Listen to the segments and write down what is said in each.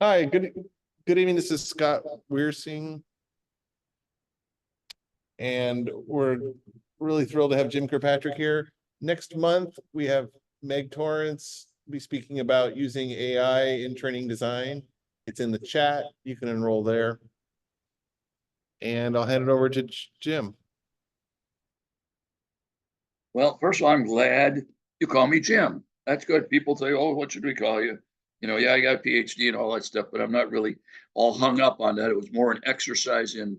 Hi, good evening. This is Scott Weersing. And we're really thrilled to have Jim Kirkpatrick here. Next month, we have Meg Torrance be speaking about using AI in training design. It's in the chat. You can enroll there. And I'll hand it over to Jim. Well, first of all, I'm glad you call me Jim. That's good. People say, oh, what should we call you? You know, yeah, I got a PhD and all that stuff, but I'm not really all hung up on that. It was more an exercise in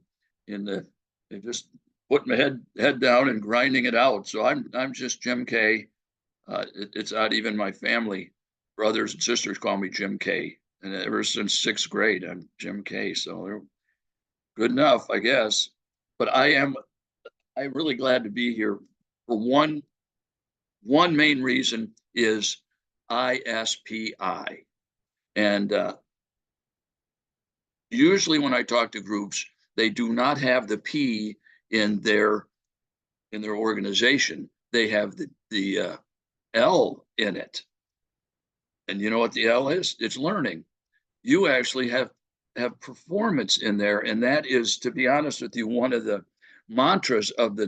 just putting my head down and grinding it out. So I'm just Jim K. It's odd, even my family, brothers and sisters call me Jim K. And ever since sixth grade, I'm Jim K. So they're good enough, I guess. But I'm really glad to be here for one main reason is HRISPI. And usually when I talk to groups, they do not have the P in their organization. They have the L in it. And you know what the L is? It's learning. You actually have performance in there, and that is, to be honest with you, one of the mantras of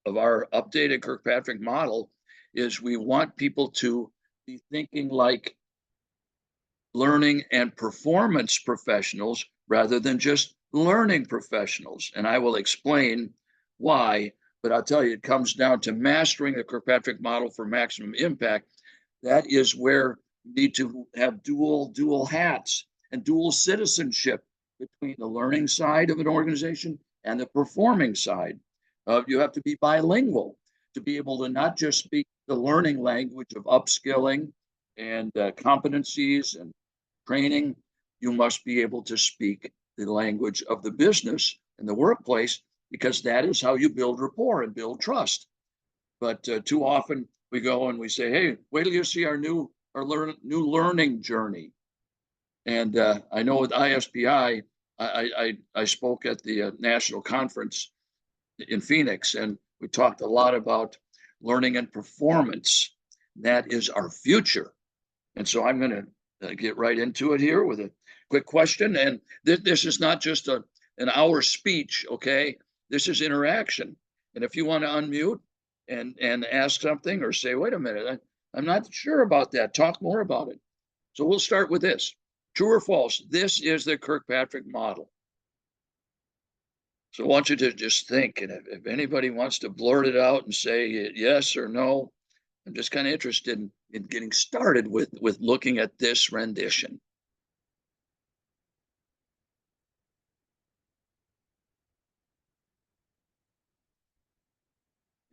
our updated Kirkpatrick model is we want people to be thinking like learning and performance professionals rather than just learning professionals. And I will explain why, but I'll tell you, it comes down to mastering the Kirkpatrick model for maximum impact. That is where you need to have dual hats and dual citizenship between the learning side of an organization and the performing side. You have to be bilingual to be able to not just speak the learning language of upskilling and competencies and training. You must be able to speak the language of the business and the workplace, because that is how you build rapport and build trust. But too often we go and we say, hey, wait till you see our new learning journey. And I know with HRISPI, I spoke at the national conference in Phoenix, and we talked a lot about learning and performance. That is our future. And so I'm going to get right into it here with a quick question. And this is not just an hour speech, okay? This is interaction. And if you want to unmute and ask something or say, wait a minute, I'm not sure about that, talk more about it. So we'll start with this. True or false? This is the Kirkpatrick model. So I want you to just think, and if anybody wants to blurt it out and say yes or no, I'm just kind of interested in getting started with looking at this rendition.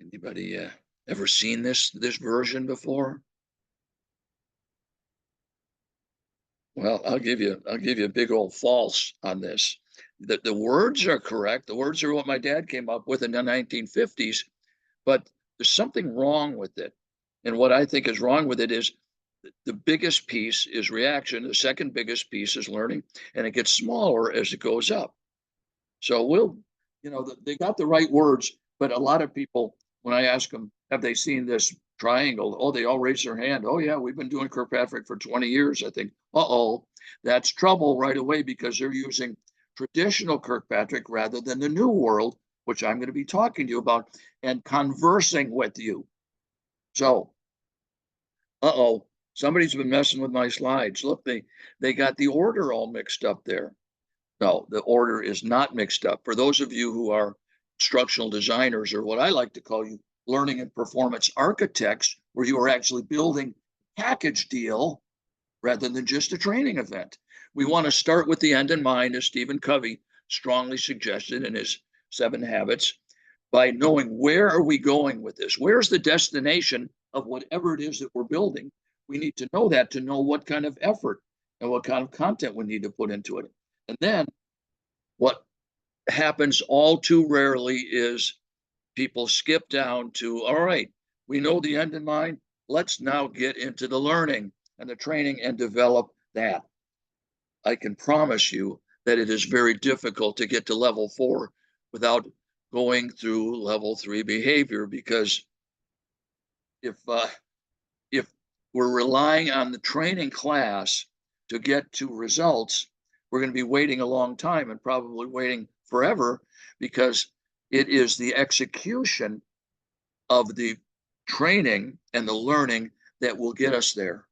Anybody ever seen this version before? Well, I'll give you a big old false on this. The words are correct. The words are what my dad came up with in the 1950s, but there's something wrong with it. And what I think is wrong with it is the biggest piece is reaction. The second biggest piece is learning, and it gets smaller as it goes up. So they got the right words, but a lot of people, when I ask them, have they seen this triangle? Oh, they all raise their hand. Oh yeah, we've been doing Kirkpatrick for 20 years. I think, uh-oh, that's trouble right away, because they're using traditional Kirkpatrick rather than the new world, which I'm going to be talking to you about and conversing with you. So, uh-oh, somebody's been messing with my slides. Look, they got the order all mixed up there. No, the order is not mixed up. For those of you who are instructional designers, or what I like to call you learning and performance architects, where you are actually building a package deal rather than just a training event. We want to start with the end in mind, as Stephen Covey strongly suggested in his 7 Habits, by knowing where are we going with this? Where's the destination of whatever it is that we're building? We need to know that to know what kind of effort and what kind of content we need to put into it. And then what happens all too rarely is people skip down to, all right, we know the end in mind. Let's now get into the learning and the training and develop that. I can promise you that it is very difficult to get to level 4 without going through level 3 behavior, because if we're relying on the training class to get to results, we're going to be waiting a long time and probably waiting forever, because it is the execution of the training and the learning that will get us there.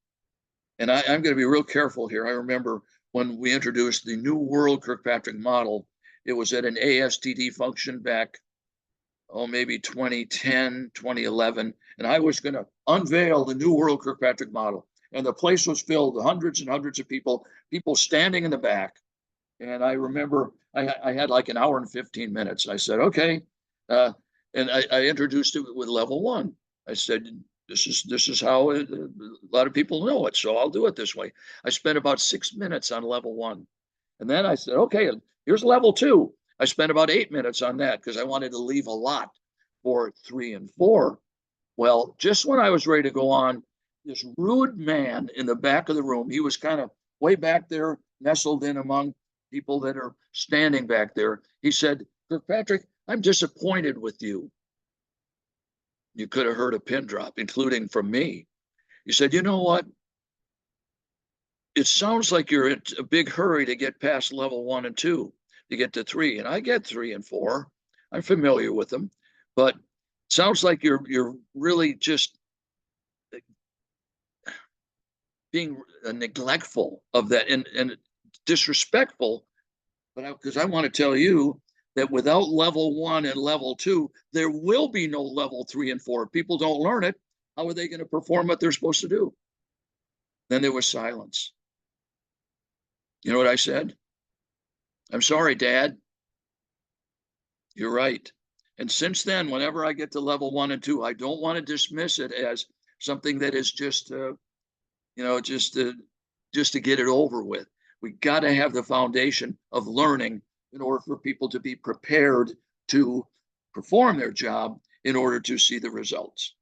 And I'm going to be real careful here. I remember when we introduced the New World Kirkpatrick Model, it was at an ASTD function back, maybe 2010, 2011. And I was going to unveil the New World Kirkpatrick Model. And the place was filled with hundreds and hundreds of people standing in the back. And I remember I had like an hour and 15 minutes. I said, okay. And I introduced it with level 1. I said, this is how a lot of people know it, so I'll do it this way. I spent about 6 minutes on level 1. And then I said, okay, here's level 2. I spent about 8 minutes on that because I wanted to leave a lot for 3 and 4. Well, just when I was ready to go on, this rude man in the back of the room, he was kind of way back there, nestled in among people that are standing back there. He said, Kirkpatrick, I'm disappointed with you. You could have heard a pin drop, including from me. He said, you know what? It sounds like you're in a big hurry to get past level 1 and 2, to get to 3. And I get 3 and 4. I'm familiar with them, but it sounds like you're really just being neglectful of that and disrespectful. But because I want to tell you that without level 1 and level 2, there will be no level 3 and 4. If people don't learn it, how are they going to perform what they're supposed to do? Then there was silence. You know what I said? I'm sorry, Dad. You're right. And since then, whenever I get to level 1 and 2, I don't want to dismiss it as something that is just to get it over with. We got to have the foundation of learning in order for people to be prepared to perform their job in order to see the results.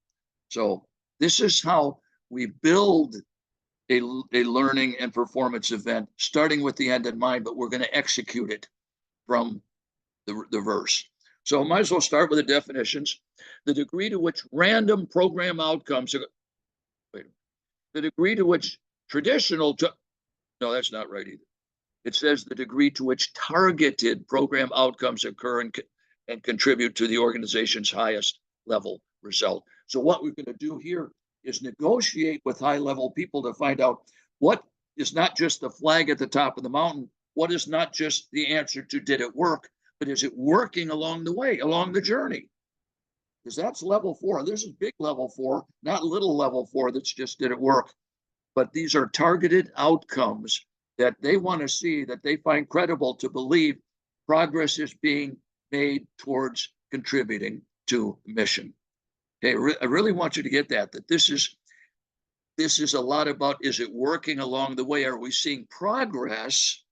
So this is how we build a learning and performance event, starting with the end in mind, but we're going to execute it from the verse. So might as well start with the definitions. The degree to which random program outcomes are, the degree to which traditional, no, that's not right either. It says the degree to which targeted program outcomes occur and contribute to the organization's highest level result. So what we're going to do here is negotiate with high-level people to find out what is not just the flag at the top of the mountain, what is not just the answer to did it work, but is it working along the way, along the journey? Because that's level 4. This is big level 4, not little level 4 that's just did it work. But these are targeted outcomes that they want to see, that they find credible to believe progress is being made towards contributing to mission. Okay, I really want you to get that this is a lot about, is it working along the way? Are we seeing progress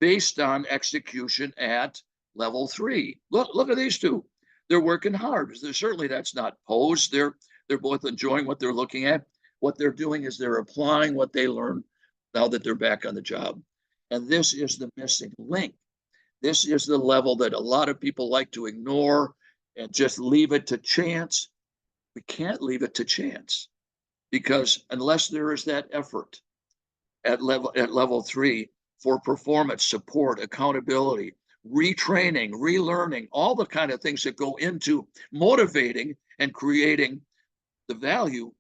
based on execution at level 3? Look at these two. They're working hard. Certainly that's not posed. They're both enjoying what they're looking at. What they're doing is they're applying what they learned now that they're back on the job. And this is the missing link. This is the level that a lot of people like to ignore and just leave it to chance. We can't leave it to chance, because unless there is that effort at level 3 for performance, support, accountability, retraining, relearning, all the kind of things that go into motivating and creating the value,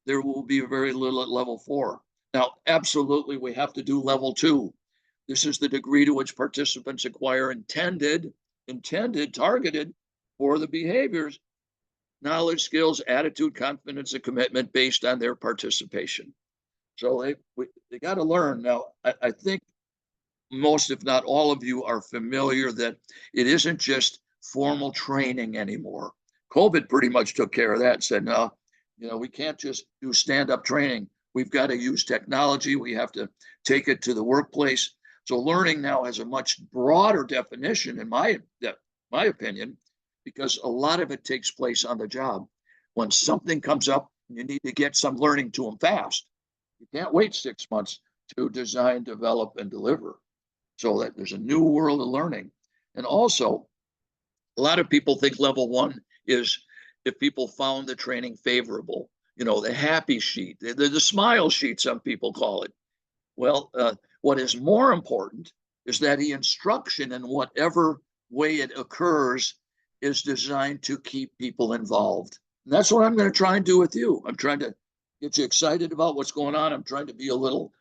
there will be very little at level 4. Now, absolutely, we have to do level 2. This is the degree to which participants acquire intended, targeted for the behaviors, knowledge, skills, attitude, confidence, and commitment based on their participation. So they got to learn. Now, I think most, if not all of you, are familiar that it isn't just formal training anymore. COVID pretty much took care of that and said, no, we can't just do stand-up training. We've got to use technology. We have to take it to the workplace. So learning now has a much broader definition, in my opinion, because a lot of it takes place on the job. When something comes up, you need to get some learning to them fast. You can't wait 6 months to design, develop, and deliver. So that there's a new world of learning. And also, a lot of people think level 1 is if people found the training favorable, the happy sheet, the smile sheet, some people call it. Well, what is more important is that the instruction in whatever way it occurs is designed to keep people involved. And that's what I'm going to try and do with you. I'm trying to get you excited about what's going on. I'm trying to be a little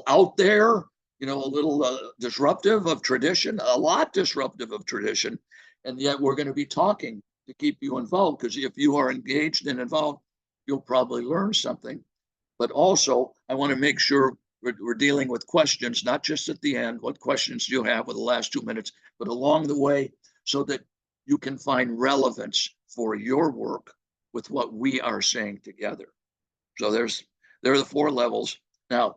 out there, you know, a little disruptive of tradition, a lot disruptive of tradition. And yet we're going to be talking to keep you involved, because if you are engaged and involved, you'll probably learn something. But also, I want to make sure we're dealing with questions, not just at the end. What questions do you have with the last 2 minutes, but along the way, so that you can find relevance for your work with what we are saying together. So there are the 4 levels. Now,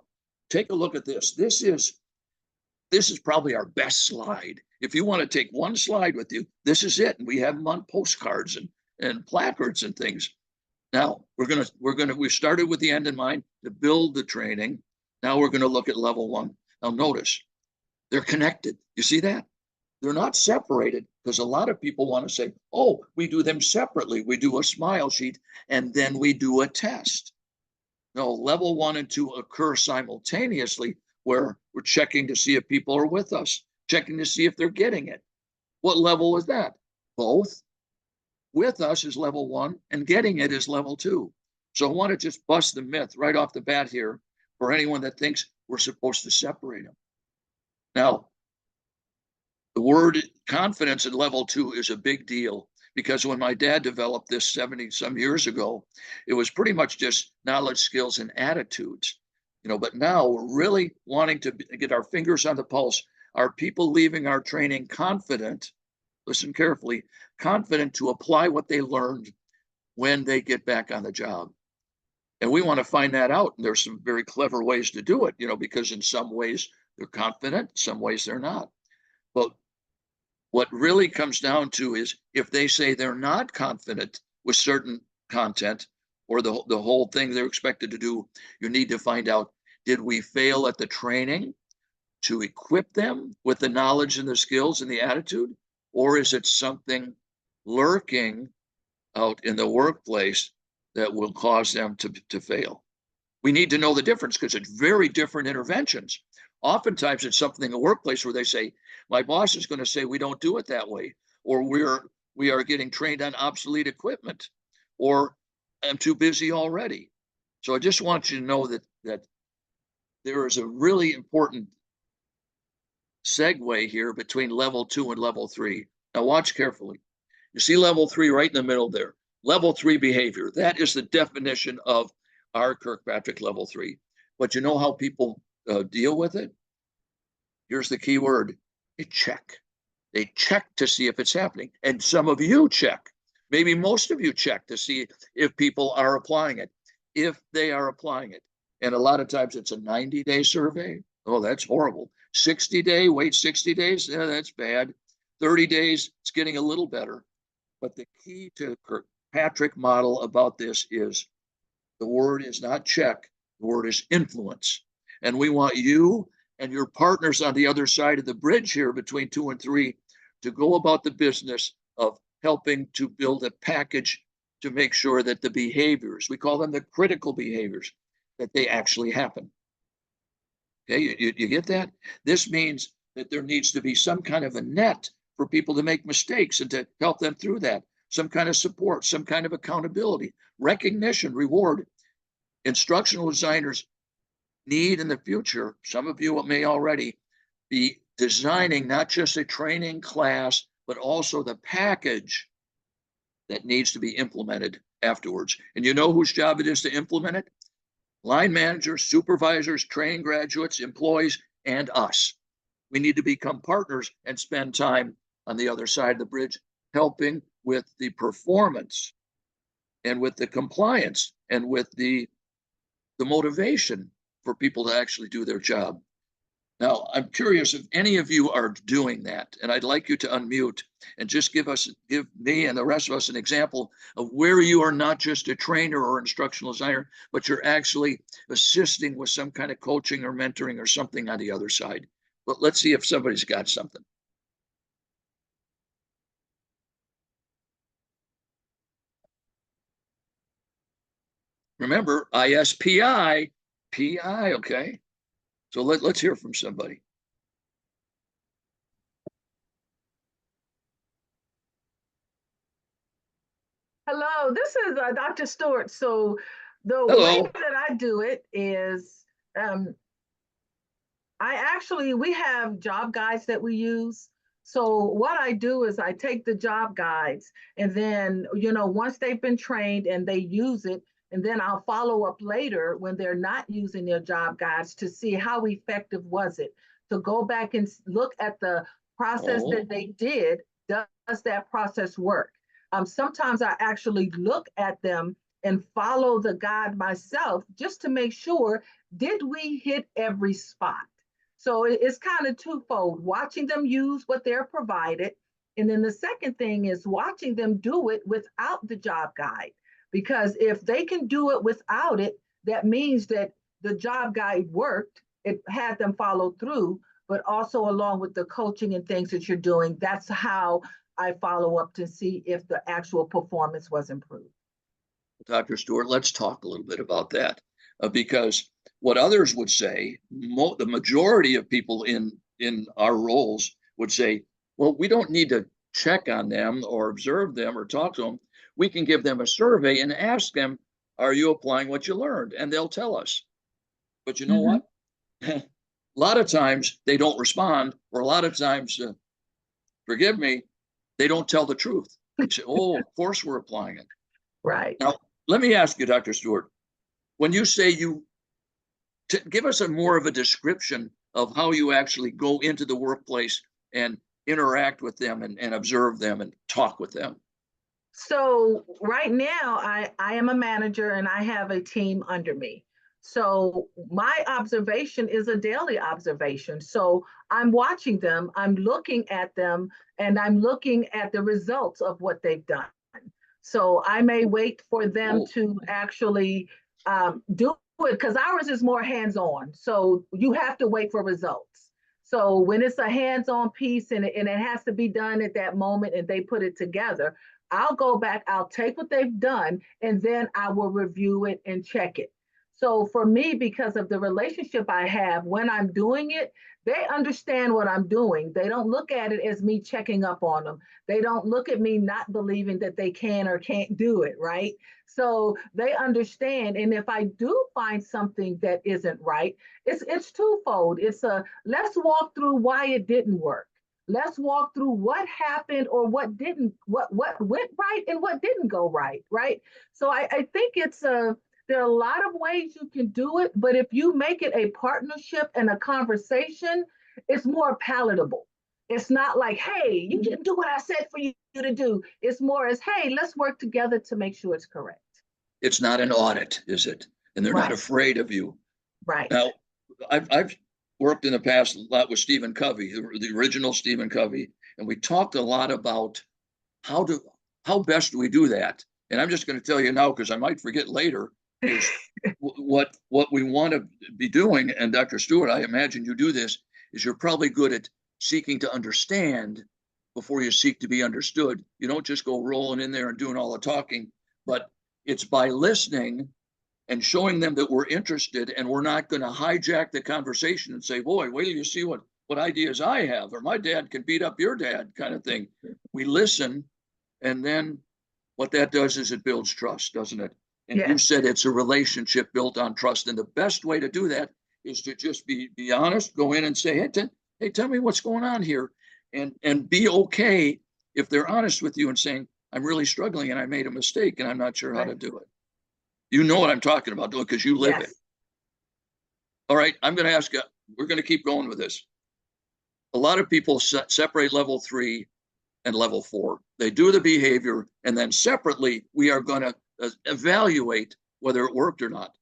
take a look at this. This is probably our best slide. If you want to take one slide with you, this is it. And we have them on postcards and placards and things. Now we started with the end in mind to build the training. Now we're going to look at level 1. Now notice, they're connected. You see that? They're not separated, because a lot of people want to say, oh, we do them separately. We do a smile sheet and then we do a test. No, level 1 and 2 occur simultaneously, where we're checking to see if people are with us, checking to see if they're getting it. What level is that? Both. With us is level 1 and getting it is level 2. So I want to just bust the myth right off the bat here for anyone that thinks we're supposed to separate them. Now, the word confidence at level 2 is a big deal, because when my dad developed this 70 some years ago, it was pretty much just knowledge, skills, and attitudes. You know, but now we're really wanting to get our fingers on the pulse. Are people leaving our training confident? Listen carefully, confident to apply what they learned when they get back on the job. And we want to find that out. And there's some very clever ways to do it, you know, because in some ways they're confident, some ways they're not. But what really comes down to is, if they say they're not confident with certain content or the whole thing they're expected to do, you need to find out, did we fail at the training to equip them with the knowledge and the skills and the attitude? Or is it something lurking out in the workplace that will cause them to fail? We need to know the difference, because it's very different interventions. Oftentimes it's something in the workplace where they say, my boss is going to say we don't do it that way, or we are getting trained on obsolete equipment, or I'm too busy already. So I just want you to know that there is a really important segue here between level 2 and level 3. Now watch carefully. You see level 3 right in the middle there. Level 3 behavior. That is the definition of our Kirkpatrick level 3. But you know how people deal with it? Here's the key word. They check. They check to see if it's happening. And some of you check. Maybe most of you check to see if people are applying it, if they are applying it. And a lot of times it's a 90-day survey. Oh, that's horrible. 60-day, wait 60 days. Yeah, that's bad. 30 days, it's getting a little better. But the key to Kirkpatrick model about this is, the word is not check, the word is influence. And we want you and your partners on the other side of the bridge here between 2 and 3 to go about the business of helping to build a package to make sure that the behaviors, we call them the critical behaviors, that they actually happen. Okay, you get that? This means that there needs to be some kind of a net for people to make mistakes and to help them through that. Some kind of support, some kind of accountability, recognition, reward. Instructional designers need in the future, some of you may already be designing not just a training class, but also the package that needs to be implemented afterwards. And you know whose job it is to implement it? Line managers, supervisors, training graduates, employees, and us. We need to become partners and spend time on the other side of the bridge, helping with the performance and with the compliance and with the motivation for people to actually do their job. Now, I'm curious if any of you are doing that, and I'd like you to unmute and just give me and the rest of us an example of where you are not just a trainer or instructional designer, but you're actually assisting with some kind of coaching or mentoring or something on the other side. But let's see if somebody's got something. Remember, ISPI, PI, okay? So let's hear from somebody. Hello, this is Dr. Stewart. So the way Hello. that I do it is um, we have job guides that we use. So what I do is I take the job guides and then, once they've been trained and they use it, and then I'll follow up later when they're not using their job guides to see how effective was it. To go back and look at the process that they did. Does that process work? Sometimes I actually look at them and follow the guide myself just to make sure, did we hit every spot? So it's kind of twofold, watching them use what they're provided. And then the second thing is watching them do it without the job guide. Because if they can do it without it, that means that the job guide worked, it had them follow through, but also along with the coaching and things that you're doing, that's how I follow up to see if the actual performance was improved. Dr. Stewart, let's talk a little bit about that because what others would say, the majority of people in our roles would say, well, we don't need to check on them or observe them or talk to them. We can give them a survey and ask them, are you applying what you learned? And they'll tell us. But you know what? A lot of times they don't respond, or a lot of times, forgive me, they don't tell the truth. They say, oh, of course we're applying it. Right. Now, let me ask you, Dr. Stewart, when you say give us more of a description of how you actually go into the workplace and interact with them and observe them and talk with them. So right now, I am a manager and I have a team under me. So my observation is a daily observation. So I'm watching them, I'm looking at them, and I'm looking at the results of what they've done. So I may wait for them to actually do it because ours is more hands-on. So you have to wait for results. So when it's a hands-on piece and it has to be done at that moment and they put it together, I'll go back, I'll take what they've done, and then I will review it and check it. So for me, because of the relationship I have, when I'm doing it, they understand what I'm doing. They don't look at it as me checking up on them. They don't look at me not believing that they can or can't do it, right? So they understand. And if I do find something that isn't right, it's twofold. It's let's walk through why it didn't work. Let's walk through what happened or what went right and what didn't go right, right? So I think there are a lot of ways you can do it, but if you make it a partnership and a conversation, it's more palatable. It's not like, hey, you didn't do what I said for you to do. It's more as, hey, let's work together to make sure it's correct. It's not an audit, is it? And they're not afraid of you. Right. Now, I've worked in the past a lot with Stephen Covey, the original Stephen Covey, and we talked a lot about how best do we do that. And I'm just going to tell you now, because I might forget later, is what we want to be doing. And Dr. Stewart, I imagine you do this, is you're probably good at seeking to understand before you seek to be understood. You don't just go rolling in there and doing all the talking, but it's by listening and showing them that we're interested and we're not going to hijack the conversation and say, boy, wait till you see what ideas I have, or my dad can beat up your dad kind of thing. We listen, and then what that does is it builds trust, doesn't it? And you said it's a relationship built on trust. And the best way to do that is to just be honest, go in and say, hey, tell me what's going on here. And be okay if they're honest with you and saying, I'm really struggling and I made a mistake and I'm not sure how to do it. You know what I'm talking about, because you live it. All right, I'm going to ask you, we're going to keep going with this. A lot of people separate level 3 and level 4. They do the behavior, and then separately, we are going to evaluate whether it worked or not.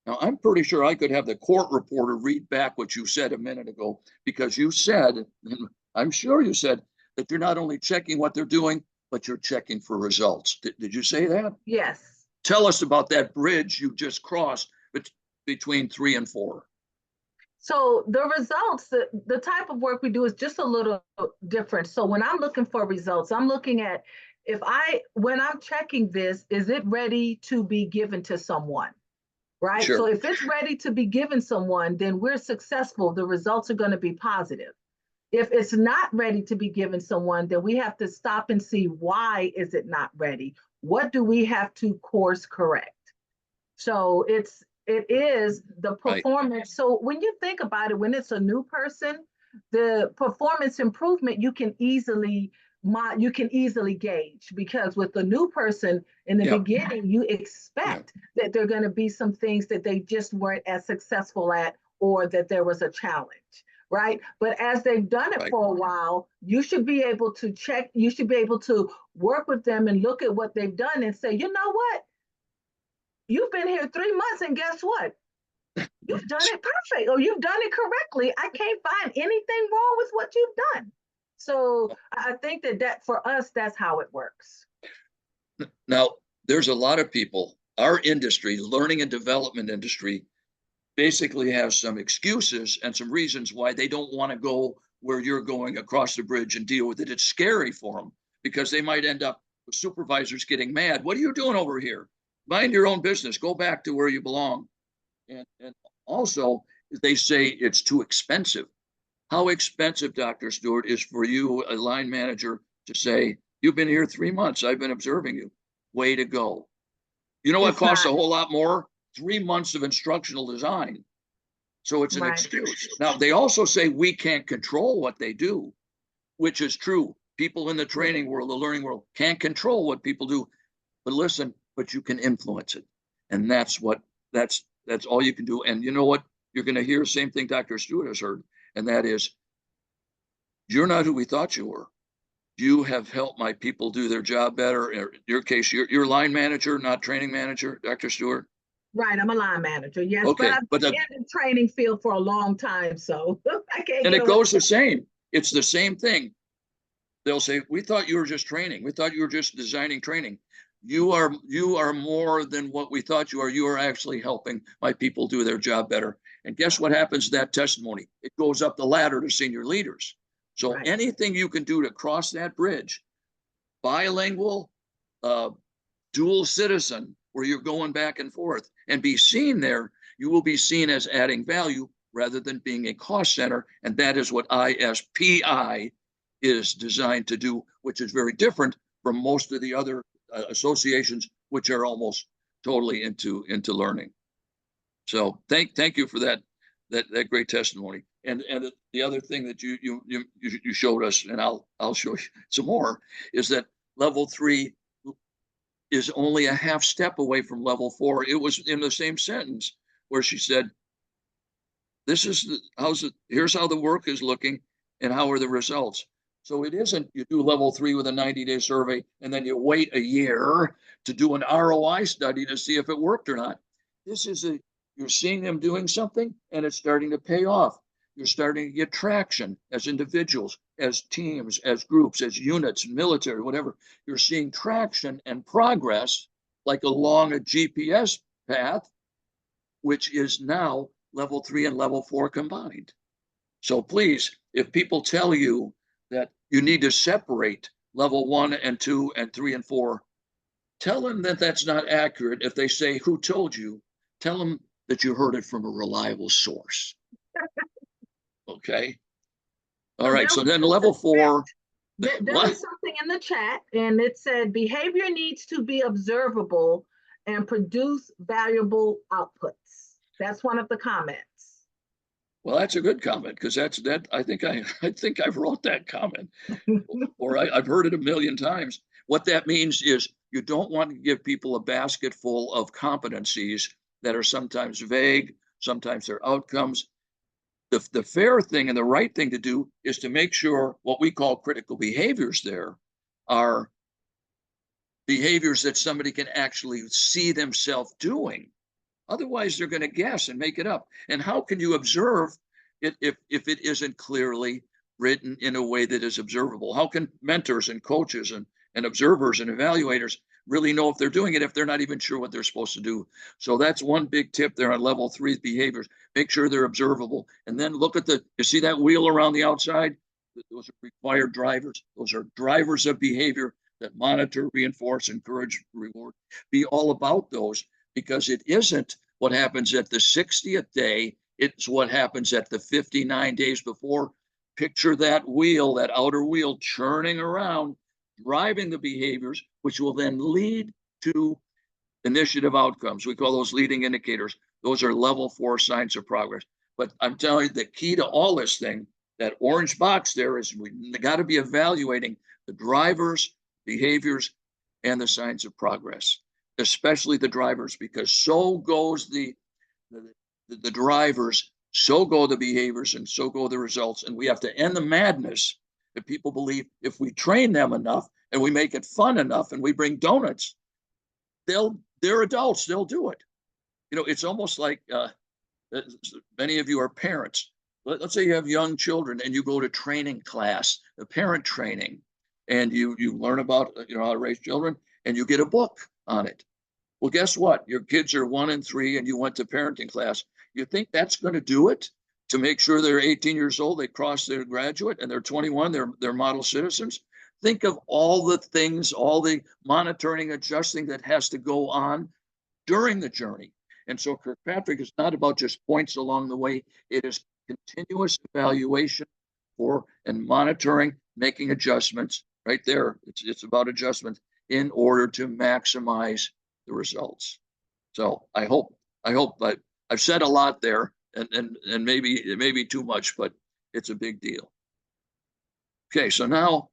Now, I'm pretty sure I could have the court reporter read back what you said a minute ago, because you said, and I'm sure you said, that you're not only checking what they're doing, but you're checking for results. Did you say that? Yes. Tell us about that bridge you just crossed between 3 and 4. So the results, the type of work we do is just a little different. So when I'm looking for results, I'm looking at when I'm checking this, is it ready to be given to someone, right? Sure. So if it's ready to be given someone, then we're successful. The results are going to be positive. If it's not ready to be given someone, then we have to stop and see, why is it not ready? What do we have to course correct? So it is the Right. performance. So when you think about it, when it's a new person, the performance improvement you can easily gauge, because with the new person in the Yep. beginning, you expect that there are going to be some things that they just weren't as successful at, or that there was a challenge, right? But as they've done it Right. for a while, you should be able to check, you should be able to work with them and look at what they've done and say, you know what? You've been here 3 months, and guess what? You've done it perfect, or you've done it correctly. I can't find anything wrong with what you've done. So I think that for us, that's how it works. Now, there's a lot of people, our industry, learning and development industry, basically has some excuses and some reasons why they don't want to go where you're going across the bridge and deal with it. It's scary for them because they might end up with supervisors getting mad. What are you doing over here? Mind your own business. Go back to where you belong. And also, they say it's too expensive. How expensive, Dr. Stewart, is for you, a line manager, to say, you've been here 3 months, I've been observing you. Way to go. You know what It's costs a not. whole lot more? 3 months of instructional design. So it's an Right. excuse. Now, they also say we can't control what they do, which is true. People in the training world, the learning world, can't control what people do. But listen, but you can influence it. And that's all you can do. And you know what? You're going to hear the same thing Dr. Stewart has heard, and that is, you're not who we thought you were. You have helped my people do their job better. In your case, you're line manager, not training manager, Dr. Stewart. Right, I'm a line manager, yes, but Okay, I've been in the training field for a long time, so I can't and get it away. goes the same. It's the same thing. They'll say, we thought you were just training. We thought you were just designing training. You are more than what we thought you are. You are actually helping my people do their job better. And guess what happens to that testimony? It goes up the ladder to senior leaders. So Right. anything you can do to cross that bridge, bilingual, dual citizen, where you're going back and forth and be seen there, you will be seen as adding value rather than being a cost center. And that is what ISPI is designed to do, which is very different from most of the other associations, which are almost totally into learning. So thank you for that great testimony. And the other thing that you showed us, and I'll show you some more, is that level 3 is only a half step away from level 4. It was in the same sentence where she said, this is here's how the work is looking and how are the results. So it isn't you do level 3 with a 90-day survey and then you wait a year to do an ROI study to see if it worked or not. This is you're seeing them doing something and it's starting to pay off. You're starting to get traction as individuals, as teams, as groups, as units, military, whatever. You're seeing traction and progress like along a GPS path, which is now level 3 and level 4 combined. So please, if people tell you that you need to separate level 1 and 2 and 3 and 4, tell them that that's not accurate. If they say, who told you? Tell them that you heard it from a reliable source. Okay. All right. So then level 4. There was something in the chat, and it said behavior needs to be observable and produce valuable outputs. That's one of the comments. Well, that's a good comment, because that I think I wrote that comment, or I've heard it a million times. What that means is you don't want to give people a basket full of competencies that are sometimes vague, sometimes they're outcomes. The fair thing and the right thing to do is to make sure what we call critical behaviors there are behaviors that somebody can actually see themselves doing. Otherwise, they're going to guess and make it up. And how can you observe it if it isn't clearly written in a way that is observable? How can mentors and coaches and observers and evaluators really know if they're doing it if they're not even sure what they're supposed to do? So that's one big tip there on level 3 behaviors. Make sure they're observable. And then look at you see that wheel around the outside? Those are required drivers. Those are drivers of behavior that monitor, reinforce, encourage, reward. Be all about those, because it isn't what happens at the 60th day. It's what happens at the 59 days before. Picture that wheel, that outer wheel churning around, driving the behaviors, which will then lead to initiative outcomes. We call those leading indicators. Those are level 4 signs of progress. But I'm telling you, the key to all this thing, that orange box there, is we got to be evaluating the drivers, behaviors, and the signs of progress, especially the drivers, because so goes the drivers, so go the behaviors, and so go the results. And we have to end the madness that people believe if we train them enough and we make it fun enough and we bring donuts, they're adults, they'll do it. You know, it's almost like many of you are parents. Let's say you have young children and you go to training class, the parent training, and you learn about how to raise children, and you get a book on it. Well, guess what? Your kids are 1 and 3, and you went to parenting class. You think that's going to do it to make sure they're 18 years old, they cross their graduate, and they're 21, they're model citizens? Think of all the things, all the monitoring, adjusting that has to go on during the journey. And so Kirkpatrick is not about just points along the way. It is continuous evaluation for and monitoring, making adjustments right there. It's about adjustment in order to maximize the results. So I hope I've said a lot there, and maybe it may be too much, but it's a big deal. Okay, so now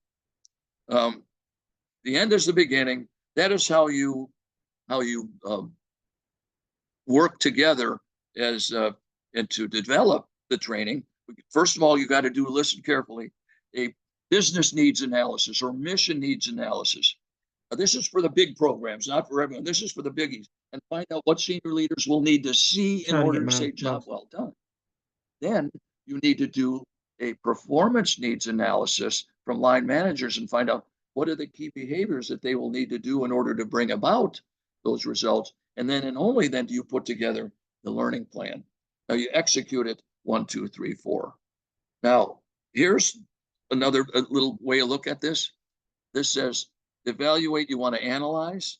the end is the beginning. That is how you work together as and to develop the training. First of all, you got to listen carefully, a business needs analysis or mission needs analysis. This is for the big programs, not for everyone. This is for the biggies, and find out what senior leaders will need to see in order to say job well done. Then you need to do a performance needs analysis from line managers and find out what are the key behaviors that they will need to do in order to bring about those results. And then and only then do you put together the learning plan. Now you execute it 1, 2, 3, 4. Now here's another little way to look at this. This says evaluate, you want to analyze,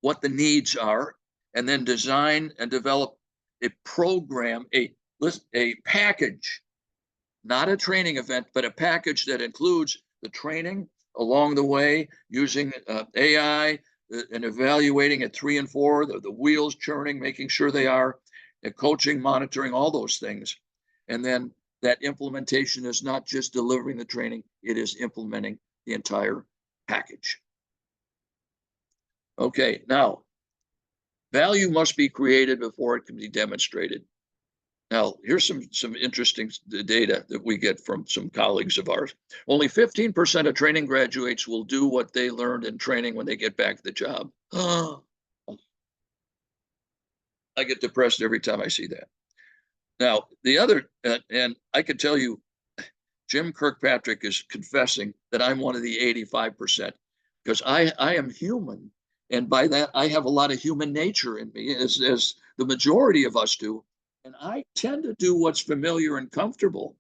what the needs are, and then design and develop a program, a package, not a training event, but a package that includes the training along the way using AI and evaluating at 3 and 4, the wheels churning, making sure they are, coaching, monitoring, all those things. And then that implementation is not just delivering the training, it is implementing the entire package. Okay, now, value must be created before it can be demonstrated. Now, here's some interesting data that we get from some colleagues of ours. Only 15% of training graduates will do what they learned in training when they get back to the job. I get depressed every time I see that. Now, the other, and I can tell you, Jim Kirkpatrick is confessing that I'm one of the 85%, because I am human. And by that, I have a lot of human nature in me, as the majority of us do. And I tend to do what's familiar and comfortable.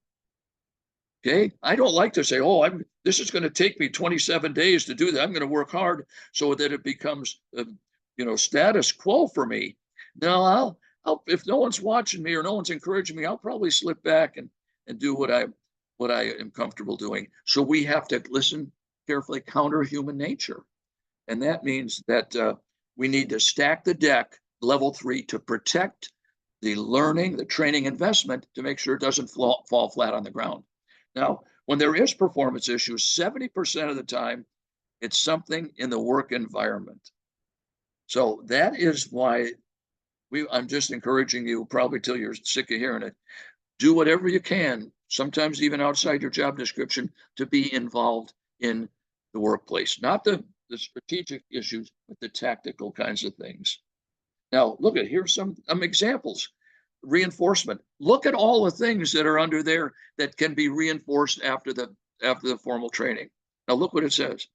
Okay, I don't like to say, "Oh, this is going to take me 27 days to do that. I'm going to work hard so that it becomes, status quo for me." No, I'll if no one's watching me or no one's encouraging me, I'll probably slip back and do what I am comfortable doing. So we have to listen carefully, counter human nature, and that means that we need to stack the deck, level 3, to protect the learning, the training investment, to make sure it doesn't fall flat on the ground. Now, when there is performance issues, 70% of the time, it's something in the work environment. So that is why I'm just encouraging you, probably till you're sick of hearing it, do whatever you can, sometimes even outside your job description, to be involved in the workplace. Not the strategic issues, but the tactical kinds of things. Now, here's some examples. Reinforcement. Look at all the things that are under there that can be reinforced after the formal training. Now, look what it says.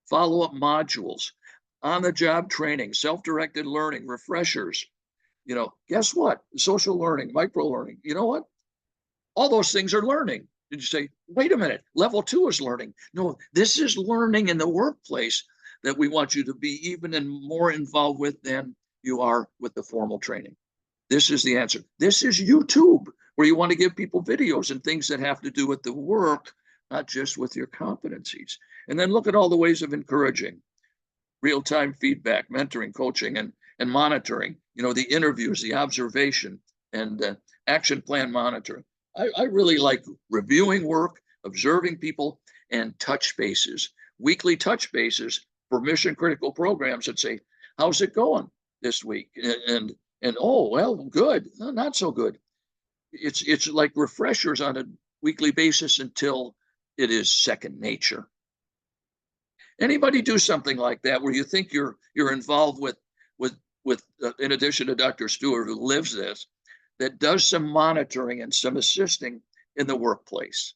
Follow-up modules, on-the-job training, self-directed learning, refreshers. Guess what? Social learning, micro-learning. You know what? All those things are learning. Did you say, wait a minute, level 2 is learning? No, this is learning in the workplace that we want you to be even more involved with than you are with the formal training. This is the answer. This is YouTube, where you want to give people videos and things that have to do with the work, not just with your competencies. And then look at all the ways of encouraging real-time feedback, mentoring, coaching, and monitoring, the interviews, the observation, and action plan monitoring. I really like reviewing work, observing people, and touch bases, weekly touch bases for mission critical programs that say, how's it going this week? And oh, well, good, no, not so good. It's like refreshers on a weekly basis until it is second nature. Anybody do something like that where you think you're involved with in addition to Dr. Stewart, who lives this, that does some monitoring and some assisting in the workplace?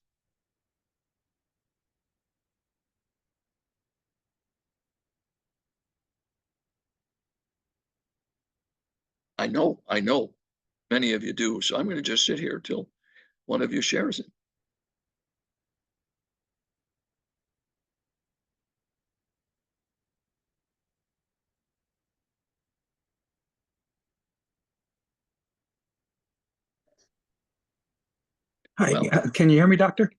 I know many of you do. So I'm going to just sit here till one of you shares it. Hi, Well, can you hear me, Doctor?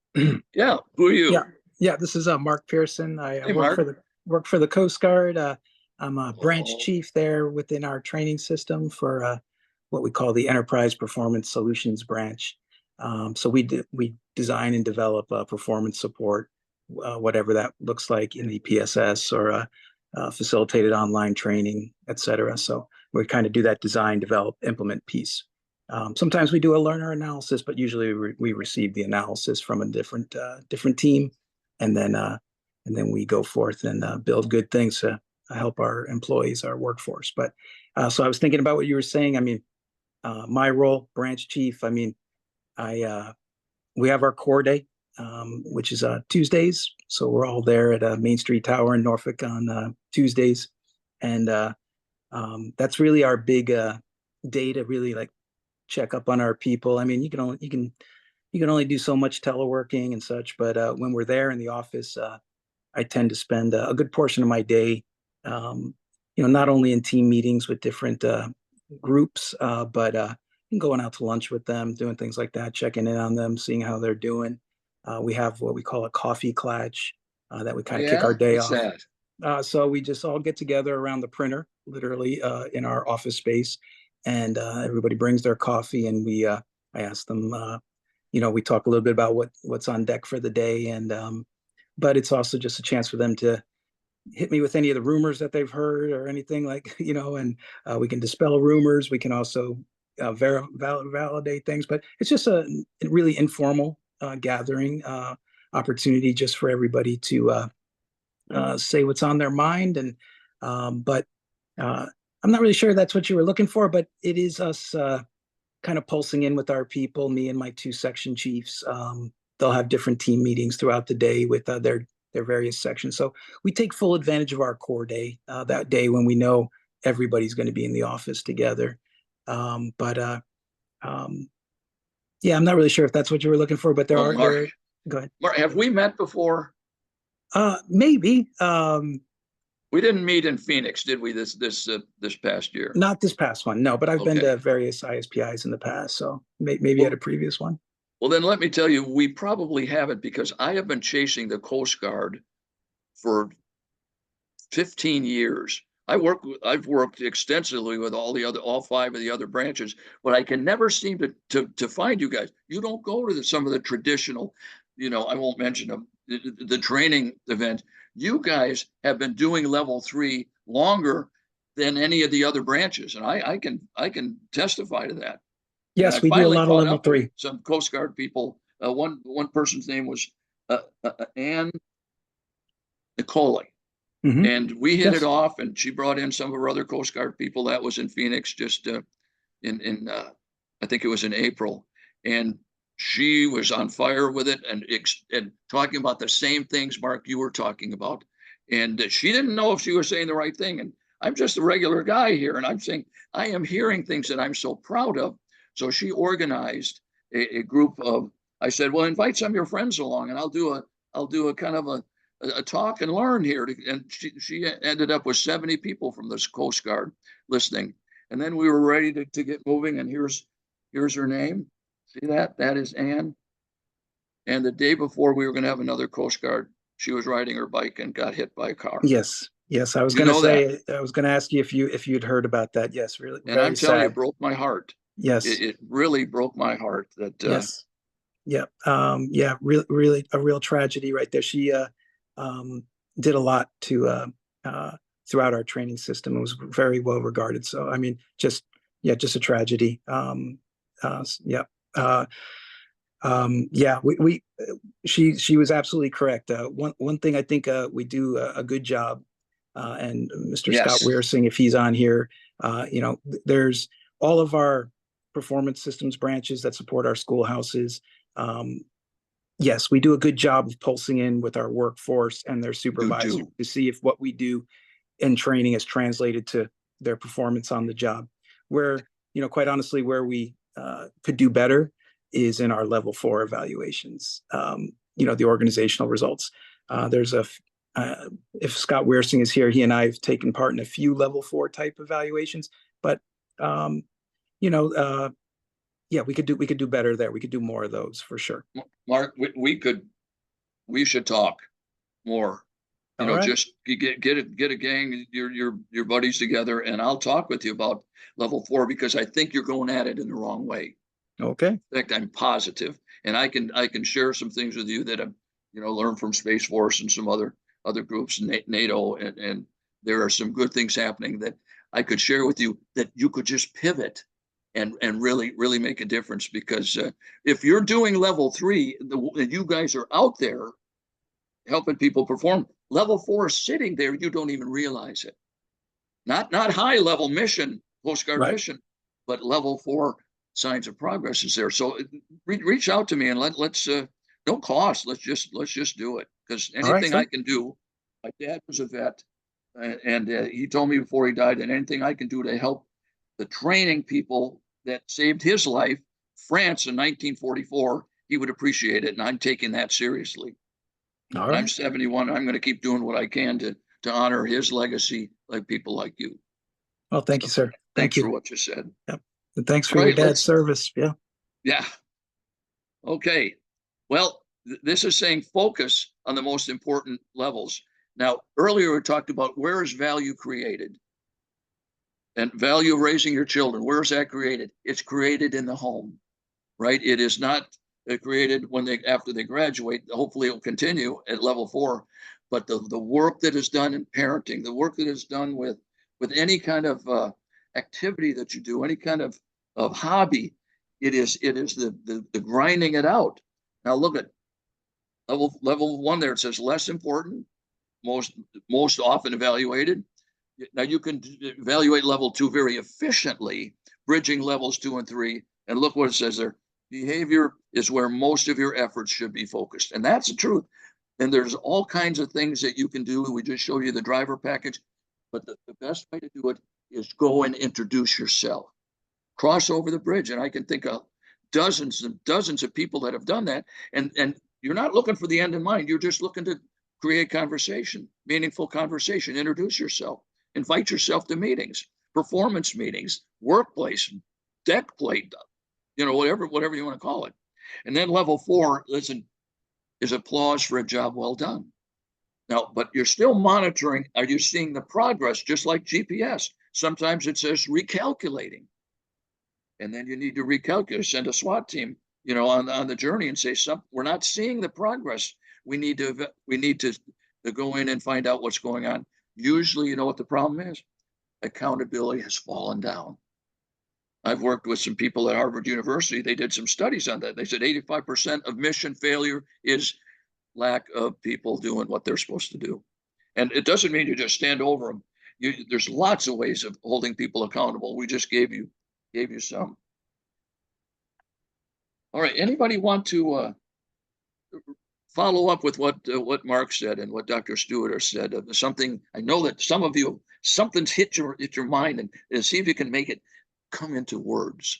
yeah, who are you? Yeah. This is Mark Pearson. I Hey, work Mark. work for the Coast Guard. I'm a branch Oh. chief there within our training system for what we call the Enterprise Performance Solutions branch. So we design and develop performance support, whatever that looks like in the PSS or facilitated online training, et cetera. So we kind of do that design, develop, implement piece. Sometimes we do a learner analysis, but usually we receive the analysis from a different team, and then we go forth and build good things to help our employees, our workforce. But so I was thinking about what you were saying. I mean, my role, branch chief. I mean, we have our core day, which is Tuesdays. So we're all there at Main Street Tower in Norfolk on Tuesdays, and that's really our big day to really like check up on our people. I mean, you can only do so much teleworking and such, but when we're there in the office, I tend to spend a good portion of my day, not only in team meetings with different groups, but going out to lunch with them, doing things like that, checking in on them, seeing how they're doing. We have what we call a coffee clutch that we kind of kick our day What's off. that? So we just all get together around the printer, literally in our office space, and everybody brings their coffee, and I ask them, we talk a little bit about what's on deck for the day, and but it's also just a chance for them to hit me with any of the rumors that they've heard or anything like, and we can dispel rumors. We can also validate things, but it's just a really informal gathering opportunity just for everybody to say what's on their mind. And but I'm not really sure that's what you were looking for, but it is us kind of pulsing in with our people, me and my two section chiefs. They'll have different team meetings throughout the day with their various sections. So we take full advantage of our core day, that day when we know everybody's going to be in the office together. Yeah, I'm not really sure if that's what you were looking for, but there are. Mark, go ahead. Mark, have we met before? Maybe. We didn't meet in Phoenix, did we? This past year? Not this past one, no. But I've been Okay. to various ISPIs in the past, so maybe at a previous one. Well, then let me tell you, we probably haven't, because I have been chasing the Coast Guard for 15 years. I've worked extensively with all five of the other branches, but I can never seem to find you guys. You don't go to some of the traditional, I won't mention them, the training event. You guys have been doing level 3 longer than any of the other branches, and I can testify to that. Yes, we do a lot of level 3. Some Coast Guard people. One person's name was Ann Nicole. Mhm. And we hit Yes. it off, and she brought in some of her other Coast Guard people. That was in Phoenix, just I think it was in April, and she was on fire with it and talking about the same things, Mark, you were talking about. And she didn't know if she was saying the right thing. And I'm just a regular guy here, and I'm saying I am hearing things that I'm so proud of. So she organized a group of. I said, well, invite some of your friends along, and I'll do a kind of a talk and learn here. And she ended up with 70 people from this Coast Guard listening. And then we were ready to get moving, and here's her name. See that? That is Ann. And the day before we were going to have another Coast Guard, she was riding her bike and got hit by a car. Yes. Yes. I was You going to know say, I was going to ask you if you'd heard about that. Yes. Really, And I'm very telling you, it sad. broke my heart. Yes. It really broke my heart that, Yes. Yeah. Yeah. Really a real tragedy right there. She did a lot to throughout our training system. It was very well regarded. So I mean, just a tragedy. Yeah. Yeah. She was absolutely correct. One thing I think we do a good job, and Mr. Scott yes, Wearsing, if he's on here, there's all of our performance systems branches that support our schoolhouses. Yes, we do a good job of pulsing in with our workforce and their you supervisors do. to see if what we do in training is translated to their performance on the job. Where, quite honestly, where we could do better is in our level 4 evaluations. The organizational results. There's if Scott Wearsing is here, he and I have taken part in a few level 4 type evaluations, but you know, uh, yeah, we could do better there. We could do more of those for sure. Mark, we should talk more. All right. Just get a gang, your buddies together, and I'll talk with you about level 4 because I think you're going at it in the wrong way. Okay. In fact, I'm positive, and I can share some things with you that I've learned from Space Force and some other groups, NATO, and there are some good things happening that I could share with you that you could just pivot and really make a difference because if you're doing level 3, you guys are out there helping people perform. Level 4 is sitting there, you don't even realize it. Not high level mission, Coast Guard Right. mission, but level 4 signs of progress is there. So reach out to me and let's no cost. Let's just do it because All right, anything sir. I can do. My dad was a vet, and he told me before he died that anything I can do to help the training people that saved his life, France in 1944, he would appreciate it, and I'm taking that seriously. All And I'm right. 71. I'm going to keep doing what I can to honor his legacy, like people like you. Well, thank you, So sir. Thank thanks for you. what you said. Yep. And thanks All for your right, dad's service. Yeah. yeah. Okay. Well, this is saying focus on the most important levels. Now, earlier we talked about where is value created and value of raising your children. Where is that created? It's created in the home, right? It is not created after they graduate. Hopefully, it will continue at level 4. But the work that is done in parenting, the work that is done with any kind of activity that you do, any kind of hobby, it is the grinding it out. Now look at level 1 there. It says less important, most often evaluated. Now you can evaluate level 2 very efficiently, bridging levels 2 and 3. And look what it says there. Behavior is where most of your efforts should be focused. And that's the truth. And there's all kinds of things that you can do. We just showed you the driver package. But the best way to do it is go and introduce yourself. Cross over the bridge. And I can think of dozens and dozens of people that have done that. And you're not looking for the end in mind. You're just looking to create conversation, meaningful conversation. Introduce yourself. Invite yourself to meetings, performance meetings, workplace, deck plate, whatever you want to call it. And then level 4, listen, is applause for a job well done. Now, but you're still monitoring. Are you seeing the progress? Just like GPS. Sometimes it says recalculating. And then you need to recalculate, send a SWAT team, on the journey and say, we're not seeing the progress. We need to go in and find out what's going on. Usually, you know what the problem is? Accountability has fallen down. I've worked with some people at Harvard University. They did some studies on that. They said 85% of mission failure is lack of people doing what they're supposed to do. And it doesn't mean you just stand over them. There's lots of ways of holding people accountable. We just gave you some. All right. Anybody want to follow up with what Mark said and what Dr. Stewart has said? Something I know that some of you, something's hit your mind, and see if you can make it come into words.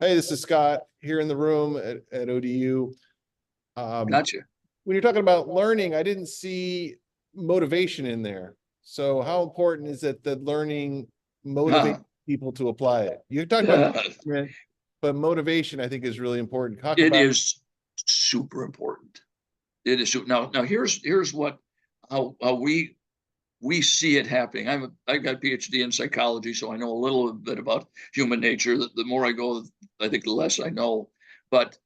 Hey, this is Scott here in the room at ODU. Gotcha. When you're talking about learning, I didn't see motivation in there. So how important is it that learning motivates people to apply it? You talked about, but motivation I think is really important. Talk It about is super important. It is now. Here's what how we see it happening. I've got a PhD in psychology, so I know a little bit about human nature. The more I go, I think the less I know. But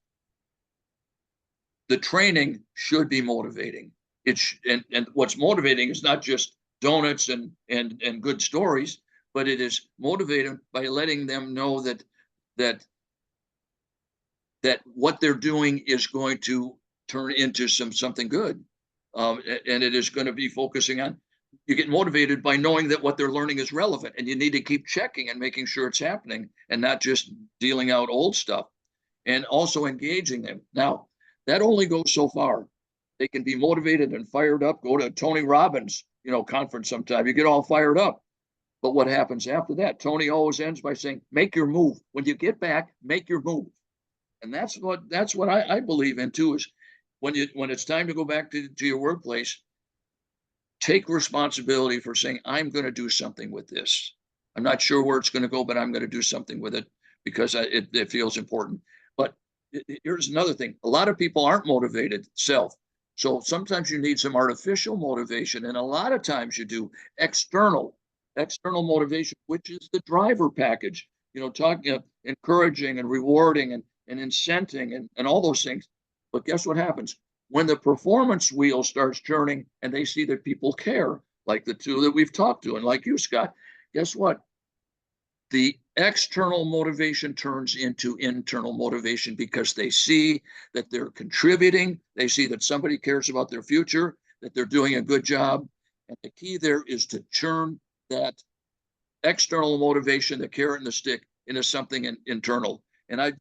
the training should be motivating. And what's motivating is not just donuts and good stories, but it is motivated by letting them know that what they're doing is going to turn into something good. And it is going to be focusing on, you get motivated by knowing that what they're learning is relevant, and you need to keep checking and making sure it's happening and not just dealing out old stuff, and also engaging them. Now, that only goes so far. They can be motivated and fired up, go to Tony Robbins, conference sometime. You get all fired up. But what happens after that? Tony always ends by saying, make your move. When you get back, make your move. And that's what I believe in too, is when it's time to go back to your workplace, take responsibility for saying, I'm going to do something with this. I'm not sure where it's going to go, but I'm going to do something with it because it feels important. But here's another thing. A lot of people aren't motivated self. So sometimes you need some artificial motivation. And a lot of times you do external motivation, which is the driver package, talking, encouraging and rewarding and incenting and all those things. But guess what happens? When the performance wheel starts churning and they see that people care, like the two that we've talked to, and like you, Scott, guess what? The external motivation turns into internal motivation because they see that they're contributing. They see that somebody cares about their future, that they're doing a good job. And the key there is to churn that external motivation, the carrot and the stick, into something internal. And I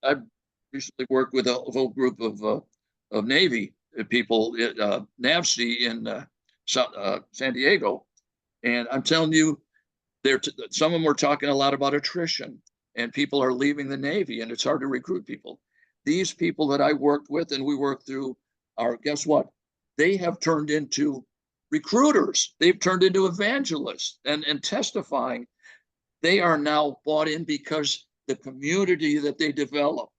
recently worked with a whole group of Navy people at NAVSEA in San Diego. And I'm telling you, some of them were talking a lot about attrition, and people are leaving the Navy, and it's hard to recruit people. These people that I worked with and we worked through are, guess what? They have turned into recruiters. They've turned into evangelists and testifying. They are now bought in because the community that they developed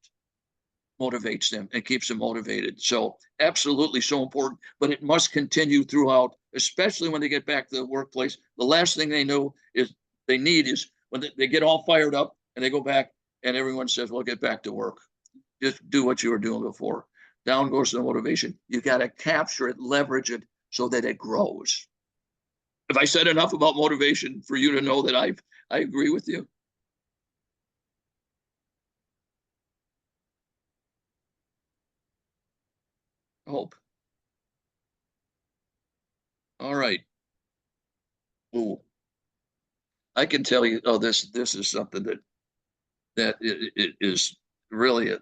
motivates them and keeps them motivated. So absolutely so important, but it must continue throughout, especially when they get back to the workplace. The last thing they need is when they get all fired up and they go back and everyone says, well, get back to work. Just do what you were doing before. Down goes the motivation. You got to capture it, leverage it so that it grows. Have I said enough about motivation for you to know that I agree with you? Hope. All right. Ooh. I can tell you, this is something that it is really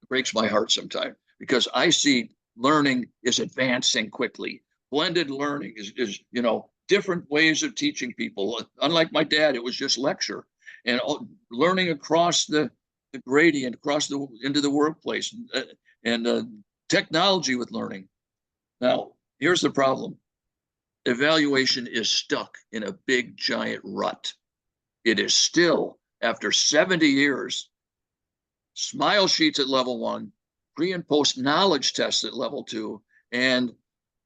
breaks my heart sometimes, because I see learning is advancing quickly. Blended learning is different ways of teaching people. Unlike my dad, it was just lecture, and learning across the gradient, into the workplace, and technology with learning. Now, here's the problem. Evaluation is stuck in a big, giant rut. It is still, after 70 years, smile sheets at level 1, pre and post knowledge tests at level 2, and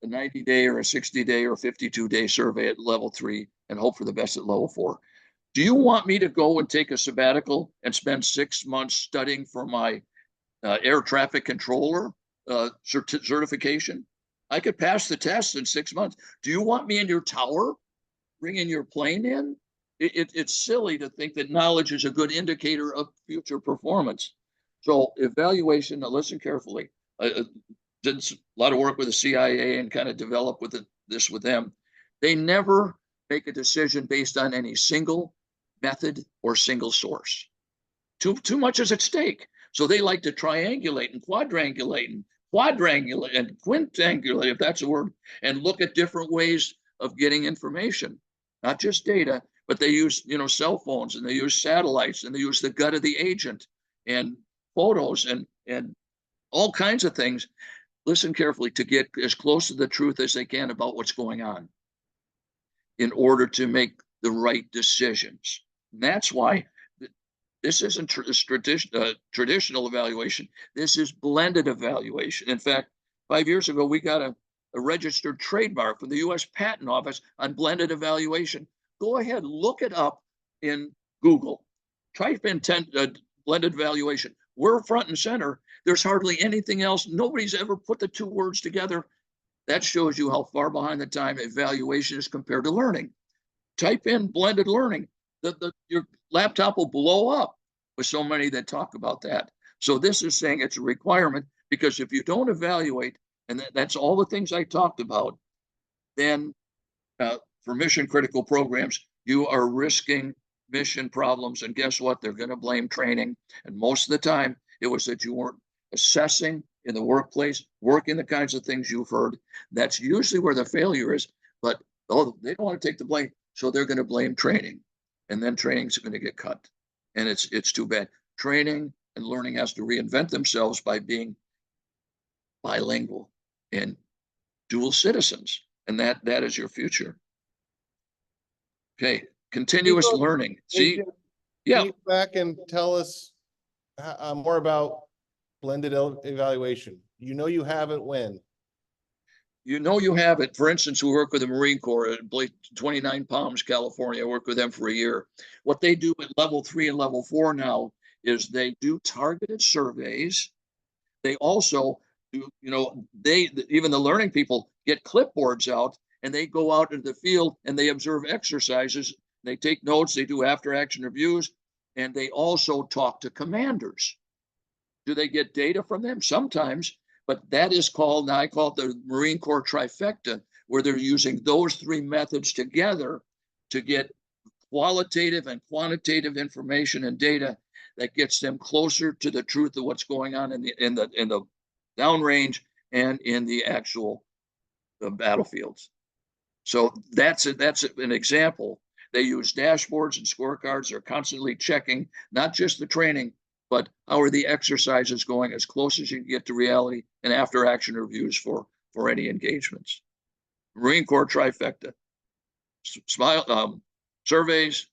a 90-day or a 60-day or 52-day survey at level 3, and hope for the best at level 4. Do you want me to go and take a sabbatical and spend 6 months studying for my air traffic controller certification? I could pass the test in 6 months. Do you want me in your tower, bringing your plane in? It's silly to think that knowledge is a good indicator of future performance. So evaluation, now listen carefully. Did a lot of work with the CIA and kind of develop this with them. They never make a decision based on any single method or single source. Too much is at stake. So they like to triangulate and quadrangulate and quintangulate, if that's a word, and look at different ways of getting information, not just data, but they use, cell phones, and they use satellites, and they use the gut of the agent and photos and all kinds of things. Listen carefully to get as close to the truth as they can about what's going on in order to make the right decisions. And that's why this isn't traditional evaluation. This is blended evaluation. In fact, 5 years ago, we got a registered trademark from the U.S. Patent Office on blended evaluation. Go ahead, look it up in Google. Type in blended evaluation. We're front and center. There's hardly anything else. Nobody's ever put the two words together. That shows you how far behind the time evaluation is compared to learning. Type in blended learning. Your laptop will blow up with so many that talk about that. So this is saying it's a requirement, because if you don't evaluate, and that's all the things I talked about, then for mission critical programs, you are risking mission problems. And guess what? They're going to blame training. And most of the time, it was that you weren't assessing in the workplace, working the kinds of things you've heard. That's usually where the failure is. But they don't want to take the blame, so they're going to blame training. And then training's going to get cut. And it's too bad. Training and learning has to reinvent themselves by being bilingual and dual citizens. And that is your future. Okay, continuous learning. See, yeah. Can you go back and tell us more about blended evaluation? You have it when? You have it. For instance, we work with the Marine Corps at 29 Palms, California. I worked with them for a year. What they do at level 3 and level 4 now is they do targeted surveys. They also do, even the learning people get clipboards out, and they go out into the field and they observe exercises. They take notes, they do after action reviews, and they also talk to commanders. Do they get data from them? Sometimes. But that is called, now I call it the Marine Corps trifecta, where they're using those 3 methods together to get qualitative and quantitative information and data that gets them closer to the truth of what's going on in the downrange and in the actual battlefields. So that's an example. They use dashboards and scorecards. They're constantly checking not just the training, but how are the exercises going, as close as you can get to reality, and after action reviews for any engagements. Marine Corps trifecta: surveys,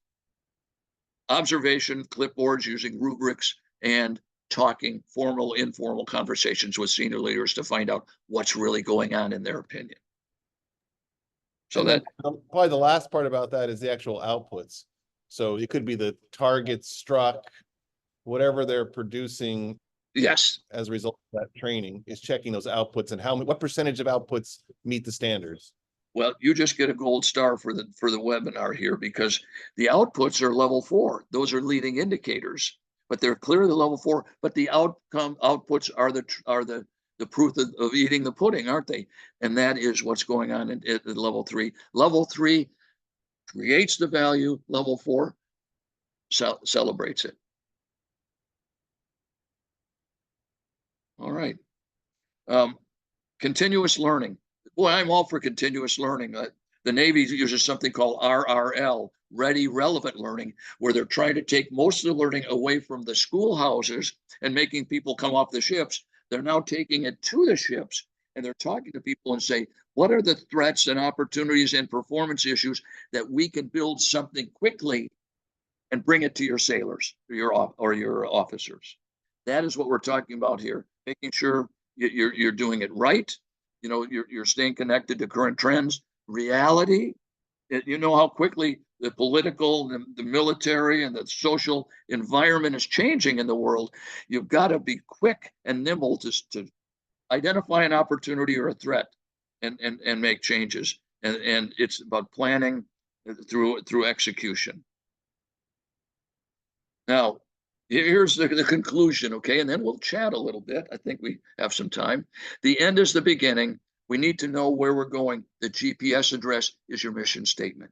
observation, clipboards using rubrics, and talking formal, informal conversations with senior leaders to find out what's really going on in their opinion. So that probably the last part about that is the actual outputs. So it could be the targets struck, whatever they're producing. Yes. As a result of that training is checking those outputs and what percentage of outputs meet the standards. Well, you just get a gold star for the webinar here, because the outputs are level 4. Those are leading indicators, but they're clearly level 4. But the outputs are the proof of eating the pudding, aren't they? And that is what's going on at level 3. Level 3 creates the value. Level 4 celebrates it. All right. Continuous learning. Boy, I'm all for continuous learning. The Navy uses something called RRL, Ready Relevant Learning, where they're trying to take most of the learning away from the schoolhouses and making people come off the ships. They're now taking it to the ships, and they're talking to people and say, what are the threats and opportunities and performance issues that we can build something quickly and bring it to your sailors or your officers? That is what we're talking about here, making sure you're doing it right. You're staying connected to current trends, reality. You know how quickly the political, the military, and the social environment is changing in the world. You've got to be quick and nimble to identify an opportunity or a threat and make changes. And it's about planning through execution. Now, here's the conclusion, okay? And then we'll chat a little bit. I think we have some time. The end is the beginning. We need to know where we're going. The GPS address is your mission statement.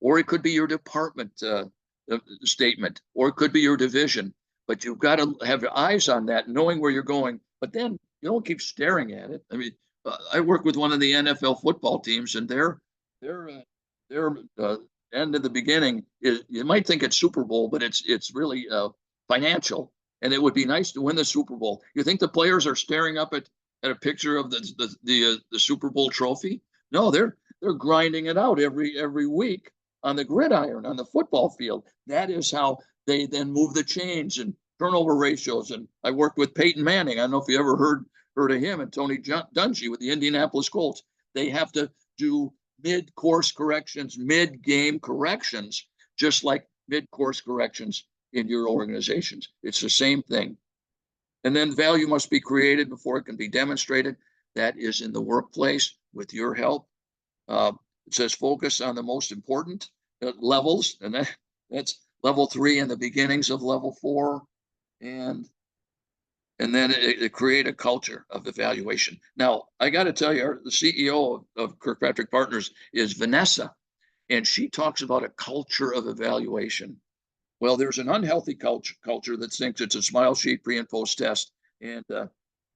Or it could be your department statement, or it could be your division. But you've got to have your eyes on that, knowing where you're going. But then you don't keep staring at it. I mean, I work with one of the NFL football teams, and their end of the beginning is, you might think it's Super Bowl, but it's really financial. And it would be nice to win the Super Bowl. You think the players are staring up at a picture of the Super Bowl trophy? No, they're grinding it out every week on the gridiron, on the football field. That is how they then move the chains and turnover ratios. And I worked with Peyton Manning. I don't know if you ever heard of him, and Tony Dungy with the Indianapolis Colts. They have to do mid-course corrections, mid-game corrections, just like mid-course corrections in your organizations. It's the same thing. And then value must be created before it can be demonstrated. That is in the workplace with your help. It says focus on the most important levels, and that's level 3 and the beginnings of level 4. And then it create a culture of evaluation. Now, I got to tell you, the CEO of Kirkpatrick Partners is Vanessa, and she talks about a culture of evaluation. Well, there's an unhealthy culture that thinks it's a smile sheet, pre and post test, and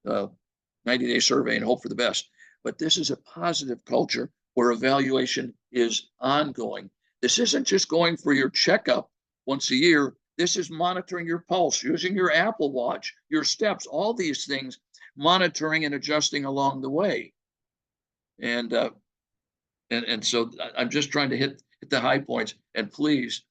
90-day survey and hope for the best. But this is a positive culture where evaluation is ongoing. This isn't just going for your checkup once a year. This is monitoring your pulse, using your Apple Watch, your steps, all these things, monitoring and adjusting along the way. And so I'm just trying to hit the high points. And please,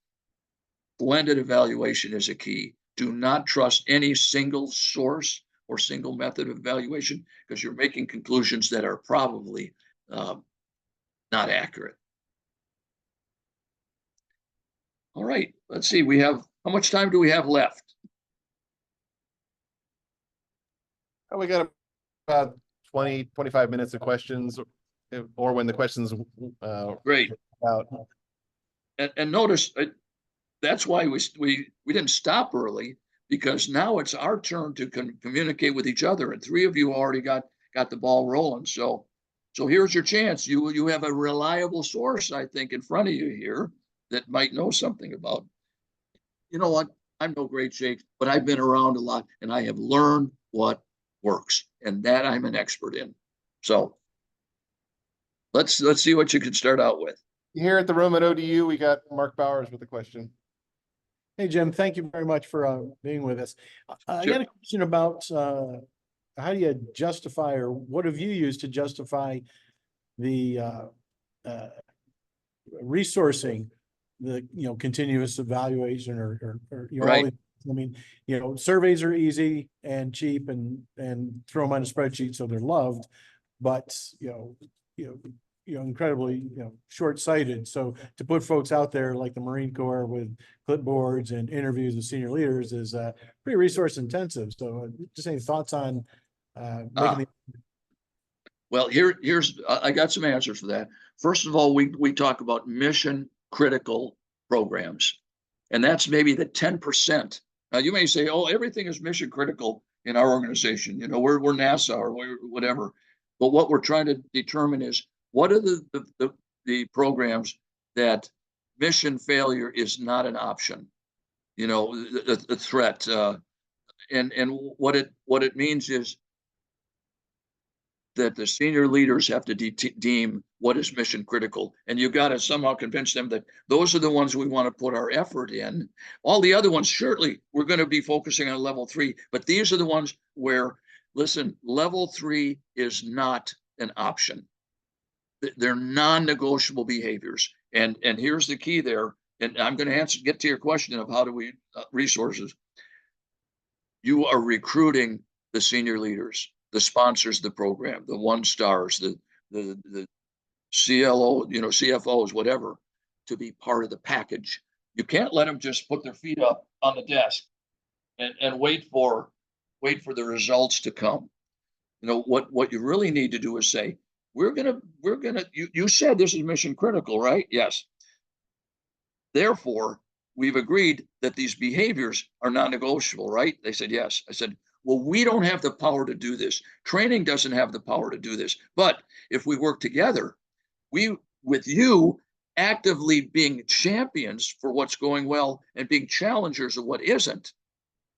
blended evaluation is a key. Do not trust any single source or single method of evaluation, because you're making conclusions that are probably not accurate. All right, let's see. How much time do we have left? Oh, we got about 20, 25 minutes of questions, or when the questions Great. out. And notice that's why we didn't stop early, because now it's our turn to communicate with each other, and 3 of you already got the ball rolling. So here's your chance. You have a reliable source, I think, in front of you here that might know something about. You know what? I'm no great shakes, but I've been around a lot, and I have learned what works, and that I'm an expert in. So let's see what you can start out with. Here at the room at ODU, we got Mark Bowers with a question. Hey, Jim, thank you very much for being with us. I Sure. got a question about how do you justify, or what have you used to justify the resourcing the continuous evaluation or all Right. I mean, surveys are easy and cheap and throw them on a spreadsheet so they're loved, but incredibly short-sighted. So to put folks out there like the Marine Corps with clipboards and interviews with senior leaders is pretty resource intensive. So just any thoughts on making Well, here's I got some answers for that. First of all, we talk about mission critical programs, and that's maybe the 10%. Now you may say, oh, everything is mission critical in our organization. We're NASA or whatever. But what we're trying to determine is, what are the programs that mission failure is not an option? The threat, and what it means is that the senior leaders have to deem what is mission critical, and you got to somehow convince them that those are the ones we want to put our effort in. All the other ones, surely we're going to be focusing on level 3, but these are the ones where, listen, level 3 is not an option. They're non-negotiable behaviors, and here's the key there. And I'm going to get to your question of how do we resources. You are recruiting the senior leaders, the sponsors of the program, the 1-stars, the CLO, CFOs, whatever, to be part of the package. You can't let them just put their feet up on the desk and wait for the results to come. What you really need to do is say, we're gonna you said this is mission critical, right? Yes. Therefore, we've agreed that these behaviors are non-negotiable, right? They said yes. I said, well, we don't have the power to do this. Training doesn't have the power to do this. But if we work together, with you actively being champions for what's going well and being challengers of what isn't,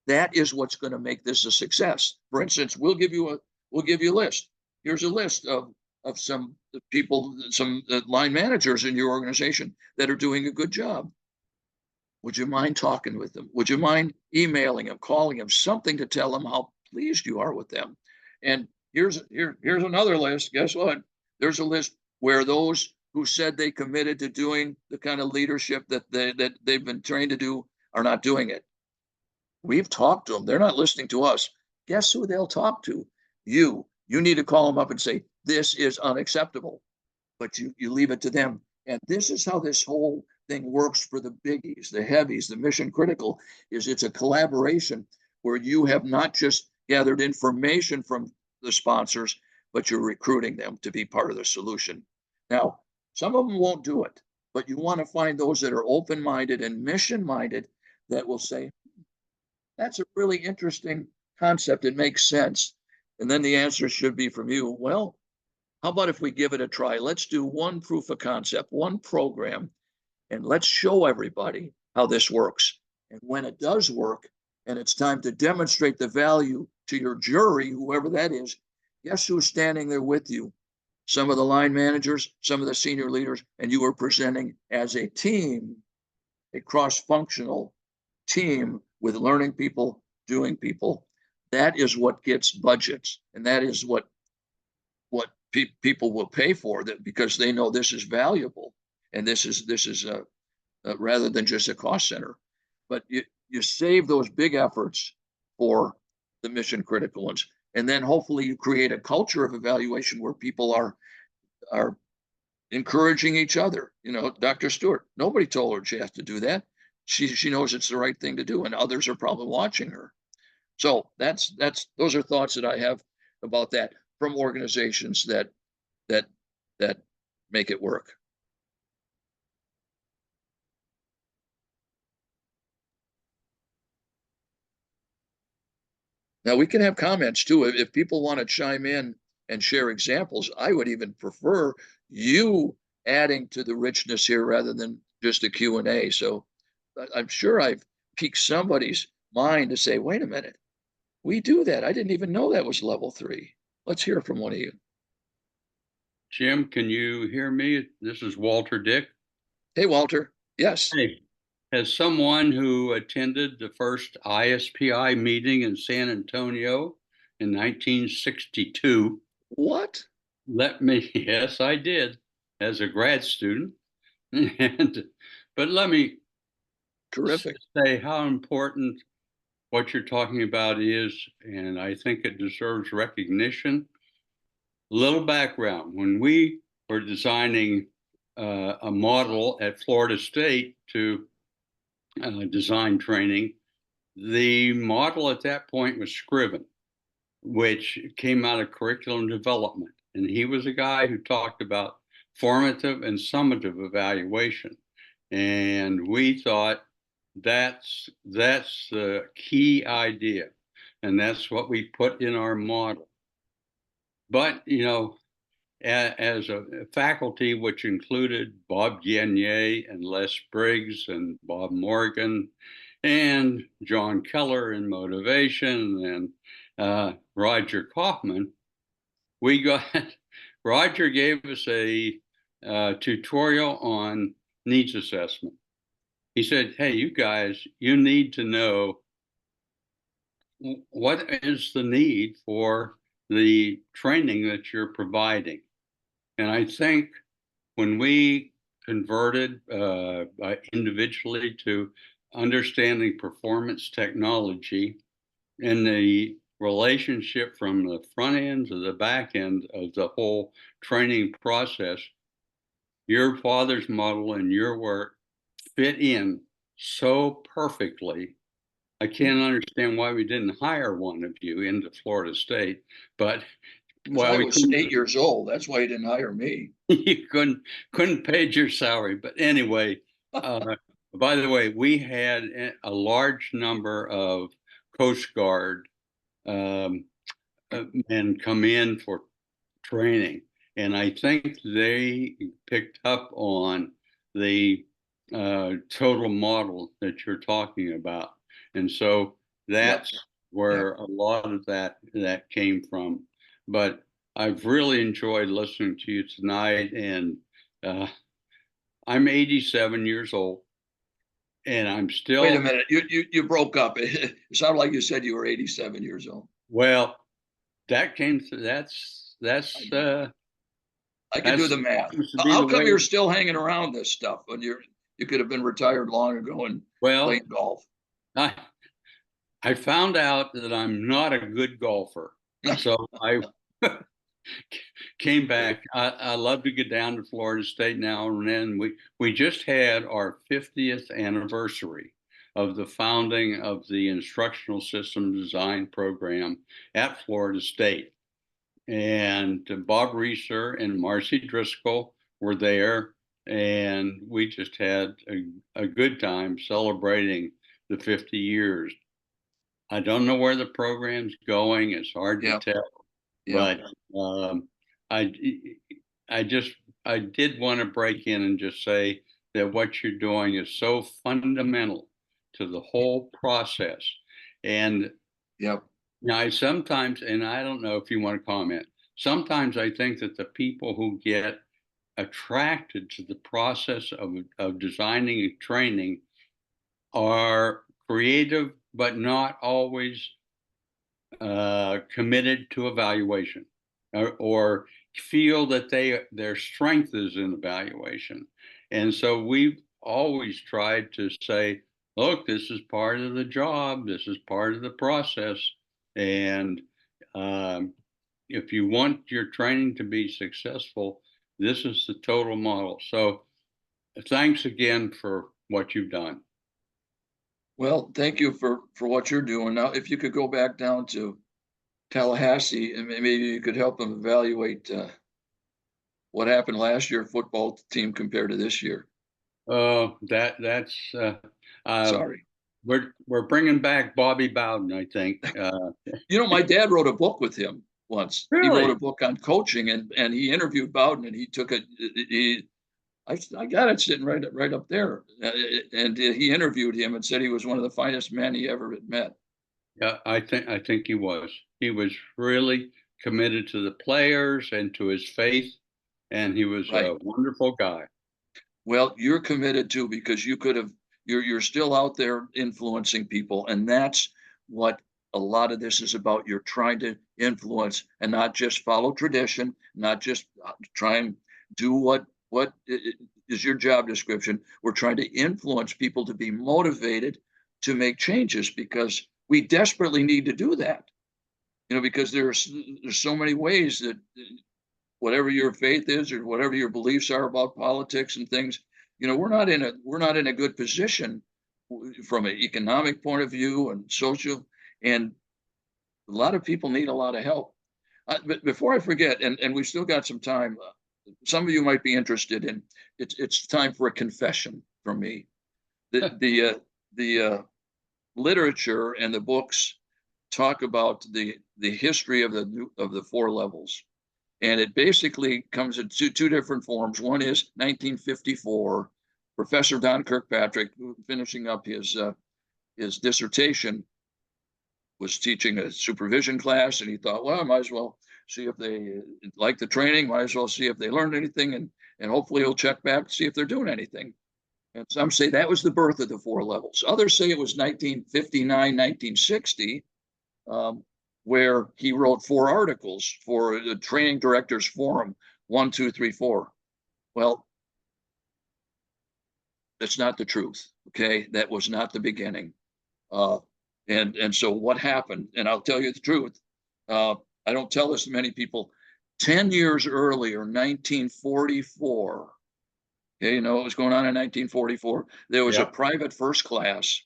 that is what's going to make this a success. For instance, we'll give you a list. Here's a list of of some people, some line managers in your organization that are doing a good job. Would you mind talking with them? Would you mind emailing them, calling them, something to tell them how pleased you are with them? And here's another list. Guess what? There's a list where those who said they committed to doing the kind of leadership that they've been trained to do are not doing it. We've talked to them. They're not listening to us. Guess who they'll talk to? You. You need to call them up and say, this is unacceptable. But you leave it to them. And this is how this whole thing works for the biggies, the heavies, the mission critical, is it's a collaboration where you have not just gathered information from the sponsors, but you're recruiting them to be part of the solution. Now, some of them won't do it, but you want to find those that are open-minded and mission-minded that will say, that's a really interesting concept. It makes sense. And then the answer should be from you, well, how about if we give it a try? Let's do one proof of concept, one program, and let's show everybody how this works. And when it does work, and it's time to demonstrate the value to your jury, whoever that is, guess who's standing there with you? Some of the line managers, some of the senior leaders, and you are presenting as a team, a cross-functional team with learning people, doing people. That is what gets budgets, and that is what people will pay for, that because they know this is valuable, and this is rather than just a cost center. But you save those big efforts for the mission critical ones, and then hopefully you create a culture of evaluation where people are encouraging each other. You know, Dr. Stewart, nobody told her she has to do that. She knows it's the right thing to do, and others are probably watching her. So those are thoughts that I have about that from organizations that make it work. Now we can have comments too. If people want to chime in and share examples, I would even prefer you adding to the richness here rather than just a Q&A. So I'm sure I've piqued somebody's mind to say, wait a minute, we do that. I didn't even know that was level 3. Let's hear from one of you. Jim, can you hear me? This is Walter Dick. Hey, Walter. Yes. Hey, as someone who attended the first ISPI meeting in San Antonio in 1962. What? Yes, I did as a grad student. But let me Terrific. say how important what you're talking about is, and I think it deserves recognition. Little background, when we were designing a model at Florida State to design training, the model at that point was Scriven, which came out of curriculum development. And he was a guy who talked about formative and summative evaluation. And we thought that's the key idea. And that's what we put in our model. But, you know, as a faculty, which included Bob Guigné and Les Briggs and Bob Morgan and John Keller in motivation and Roger Kaufman, Roger gave us a tutorial on needs assessment. He said, hey, you guys, you need to know what is the need for the training that you're providing. And I think when we converted individually to understanding performance technology and the relationship from the front end to the back end of the whole training process, your father's model and your work fit in so perfectly. I can't understand why we didn't hire one of you into Florida State, but I was 8 years old. That's why you didn't hire me. You couldn't pay your salary. But anyway, by the way, we had a large number of Coast Guard men come in for training, and I think they picked up on the total model that you're talking about, and so that's where a lot of that came from. But I've really enjoyed listening to you tonight, and I'm 87 years old, and I'm still. Wait a minute, you broke up. It sounded like you said you were 87 years old. Well, that came to I can do the math. seems to be How the come way- you're still hanging around this stuff when you could have been retired long ago and Well, playing golf? I found out that I'm not a good golfer, so I came back. I love to get down to Florida State now and then. We just had our 50th anniversary of the founding of the Instructional System Design Program at Florida State. And Bob Reeser and Marcy Driscoll were there, and we just had a good time celebrating the 50 years. I don't know where the program's going. It's hard to tell, but I did want to break in and just say that what you're doing is so fundamental to the whole process. And now I sometimes, and I don't know if you want to comment, sometimes I think that the people who get attracted to the process of designing and training are creative, but not always committed to evaluation, or feel that their strength is in evaluation. And so we've always tried to say, look, this is part of the job, this is part of the process, and if you want your training to be successful, this is the total model. So thanks again for what you've done. Well, thank you for what you're doing. Now, if you could go back down to Tallahassee and maybe you could help them evaluate what happened last year football team compared to this year. That's Sorry. We're bringing back Bobby Bowden, I think. You know, my dad wrote a book with him once. Really? He wrote a book on coaching, and he interviewed Bowden, and he took it. I got it sitting right up there, and he interviewed him and said he was one of the finest men he ever had met. Yeah, I think he was. He was really committed to the players and to his faith, and he was a wonderful guy. Well, you're committed too, because you could have. You're still out there influencing people, and that's what a lot of this is about. You're trying to influence and not just follow tradition, not just try and do what is your job description. We're trying to influence people to be motivated to make changes, because we desperately need to do that. You know, because there's so many ways that whatever your faith is or whatever your beliefs are about politics and things, you know, we're not in a good position from an economic point of view and social, and a lot of people need a lot of help. But before I forget, and we've still got some time, some of you might be interested in, it's time for a confession from me. The literature and the books talk about the history of the four levels. And it basically comes in two different forms. One is 1954, Professor Don Kirkpatrick, finishing up his dissertation, was teaching a supervision class, and he thought, well, I might as well see if they like the training, might as well see if they learned anything, and hopefully he'll check back to see if they're doing anything. And some say that was the birth of the four levels. Others say it was 1959, 1960, where he wrote 4 articles for the Training Directors Forum, 1, 2, 3, 4. Well, that's not the truth. Okay, that was not the beginning. And so what happened? And I'll tell you the truth. I don't tell this to many people. 10 years earlier, 1944. Okay, you know what was going on in 1944? There was a private first class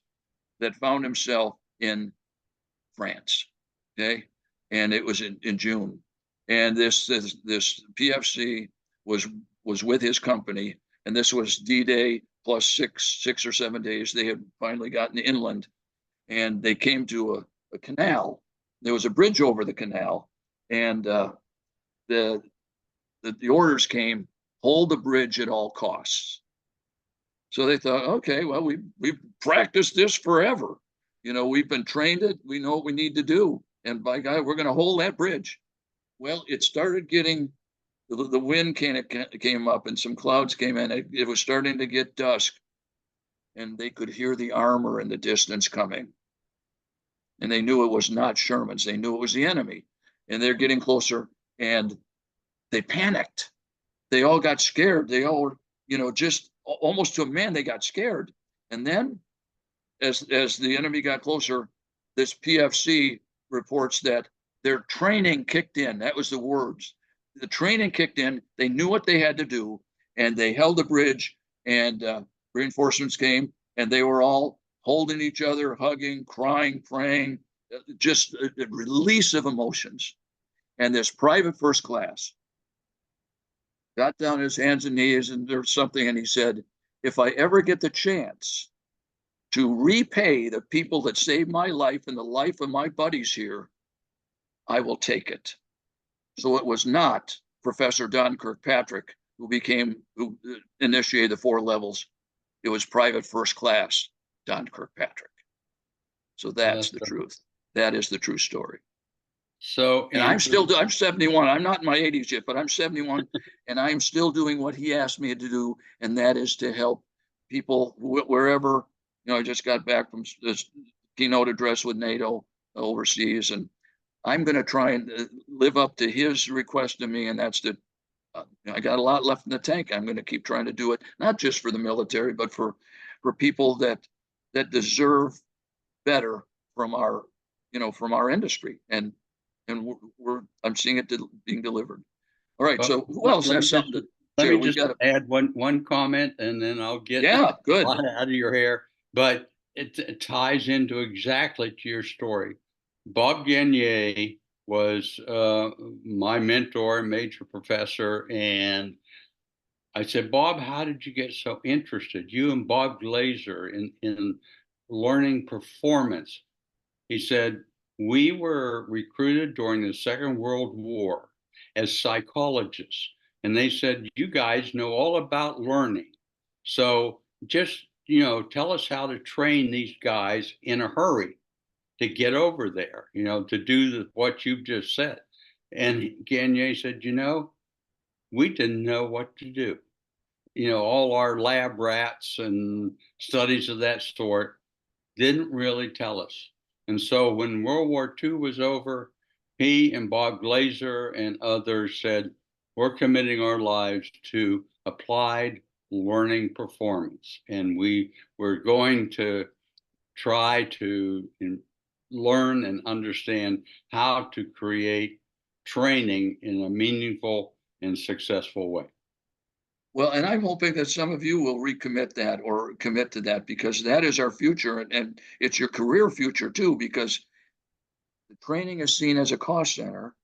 that found himself in France. Okay, and it was in June, and this PFC was with his company, and this was D-Day plus 6 or 7 days. They had finally gotten inland, and they came to a canal. There was a bridge over the canal, and the orders came: hold the bridge at all costs. So they thought, okay, well, we've practiced this forever. You know, we've been trained it. We know what we need to do. And by God, we're going to hold that bridge. Well, it started getting, the wind came up and some clouds came in. It was starting to get dusk. And they could hear the armor in the distance coming. And they knew it was not Sherman's. They knew it was the enemy. And they're getting closer and they panicked. They all got scared. They all, just almost to a man, they got scared. And then as the enemy got closer, this PFC reports that their training kicked in. That was the words. The training kicked in. They knew what they had to do, and they held the bridge, and reinforcements came, and they were all holding each other, hugging, crying, praying, just a release of emotions. And this private first class got down on his hands and knees, and there's something, and he said, if I ever get the chance to repay the people that saved my life and the life of my buddies here, I will take it. So it was not Professor Don Kirkpatrick who initiated the 4 levels. It was private first class Don Kirkpatrick. So that's the truth. That is the true story. So, and I'm 71. I'm not in my 80s yet, but I'm 71 and I'm still doing what he asked me to do. And that is to help people wherever, I just got back from this keynote address with NATO overseas, and I'm going to try and live up to his request to me. And that's to, I got a lot left in the tank. I'm going to keep trying to do it, not just for the military, but for people that deserve better from our, from our industry. And I'm seeing it being delivered. All right. So who else has something to share? Let me just add one comment, and then I'll get good. a lot out of your hair. But it ties into exactly to your story. Bob Gagne was my mentor, major professor, and I said, Bob, how did you get so interested? You and Bob Glazer in learning performance. He said, we were recruited during the Second World War as psychologists. And they said, you guys know all about learning. So just, tell us how to train these guys in a hurry to get over there, to do what you've just said. And Gagne said, we didn't know what to do. All our lab rats and studies of that sort didn't really tell us. And so when World War II was over, he and Bob Glazer and others said, we're committing our lives to applied learning performance. And we're going to try to learn and understand how to create training in a meaningful and successful way. Well, and I'm hoping that some of you will recommit that or commit to that, because that is our future, and it's your career future too, because the training is seen as a cost center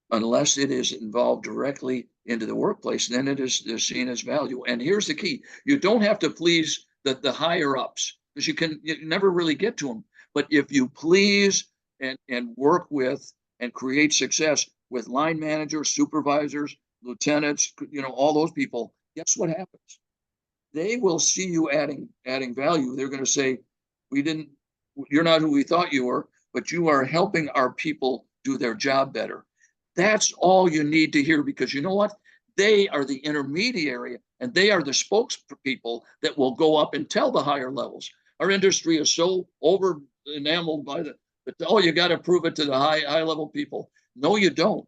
unless it is involved directly into the workplace. Then it is seen as value. And here's the key: you don't have to please the higher ups, because you never really get to them. But if you please and work with and create success with line managers, supervisors, lieutenants, all those people, guess what happens? They will see you adding value. They're going to say, you're not who we thought you were, but you are helping our people do their job better. That's all you need to hear, because you know what? They are the intermediary, and they are the spokespeople that will go up and tell the higher levels. Our industry is so over enameled by you got to prove it to the high level people. No, you don't.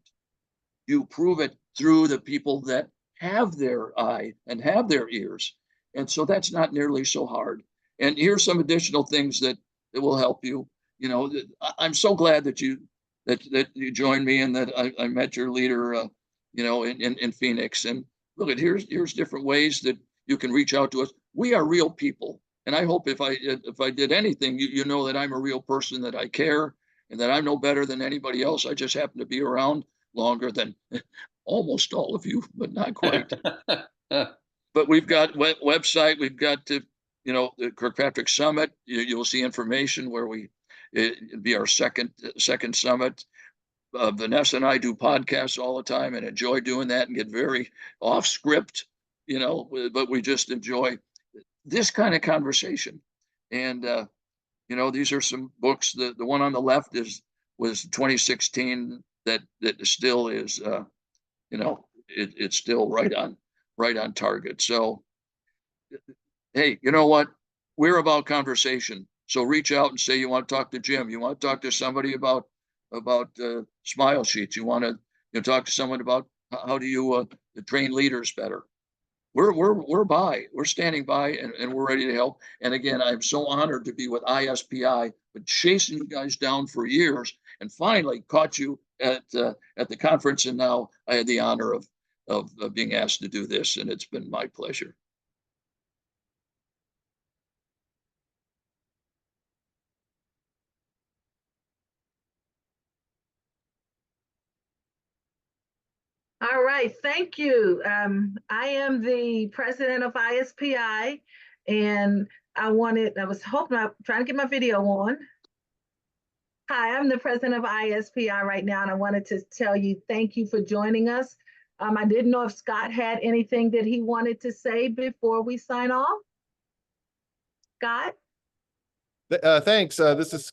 You prove it through the people that have their eye and have their ears. And so that's not nearly so hard. And here's some additional things that will help you. I'm so glad that you joined me, and that I met your leader, in Phoenix. And look, here's different ways that you can reach out to us. We are real people. And I hope if I did anything, you know that I'm a real person, that I care, and that I'm no better than anybody else. I just happen to be around longer than almost all of you, but not quite. But we've got website, we've got the Kirkpatrick Summit. You'll see information where it'd be our second summit. Vanessa and I do podcasts all the time and enjoy doing that, and get very off script, but we just enjoy this kind of conversation. And these are some books. The one on the left was 2016 that still is, you know, it's still right on target. So, hey, you know what? We're about conversation. So reach out and say you want to talk to Jim. You want to talk to somebody about smile sheets. You want to talk to someone about how do you train leaders better. We're standing by and we're ready to help. And again, I'm so honored to be with ISPI, but chasing you guys down for years, and finally caught you at the conference. And now I had the honor of being asked to do this, and it's been my pleasure. All right, thank you. I am the president of ISPI, and I was trying to get my video on. Hi, I'm the president of ISPI right now, and I wanted to tell you thank you for joining us. I didn't know if Scott had anything that he wanted to say before we sign off. Scott? Thanks. This is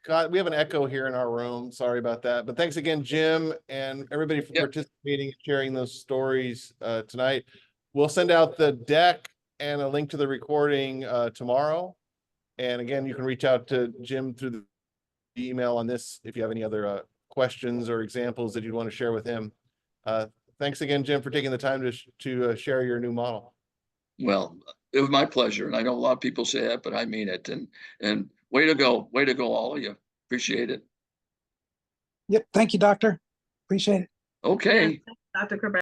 Scott. We have an echo here in our room. Sorry about that. But thanks again, Jim, and everybody for participating and sharing those stories tonight. We'll send out the deck and a link to the recording tomorrow. And again, you can reach out to Jim through the email on this if you have any other questions or examples that you'd want to share with him. Thanks again, Jim, for taking the time to share your new model. Well, it was my pleasure. And I know a lot of people say that, but I mean it. And way to go, all of you. Appreciate it. Yep. Thank you, Doctor. Appreciate it. Okay. Yes, Dr. Kirkpatrick.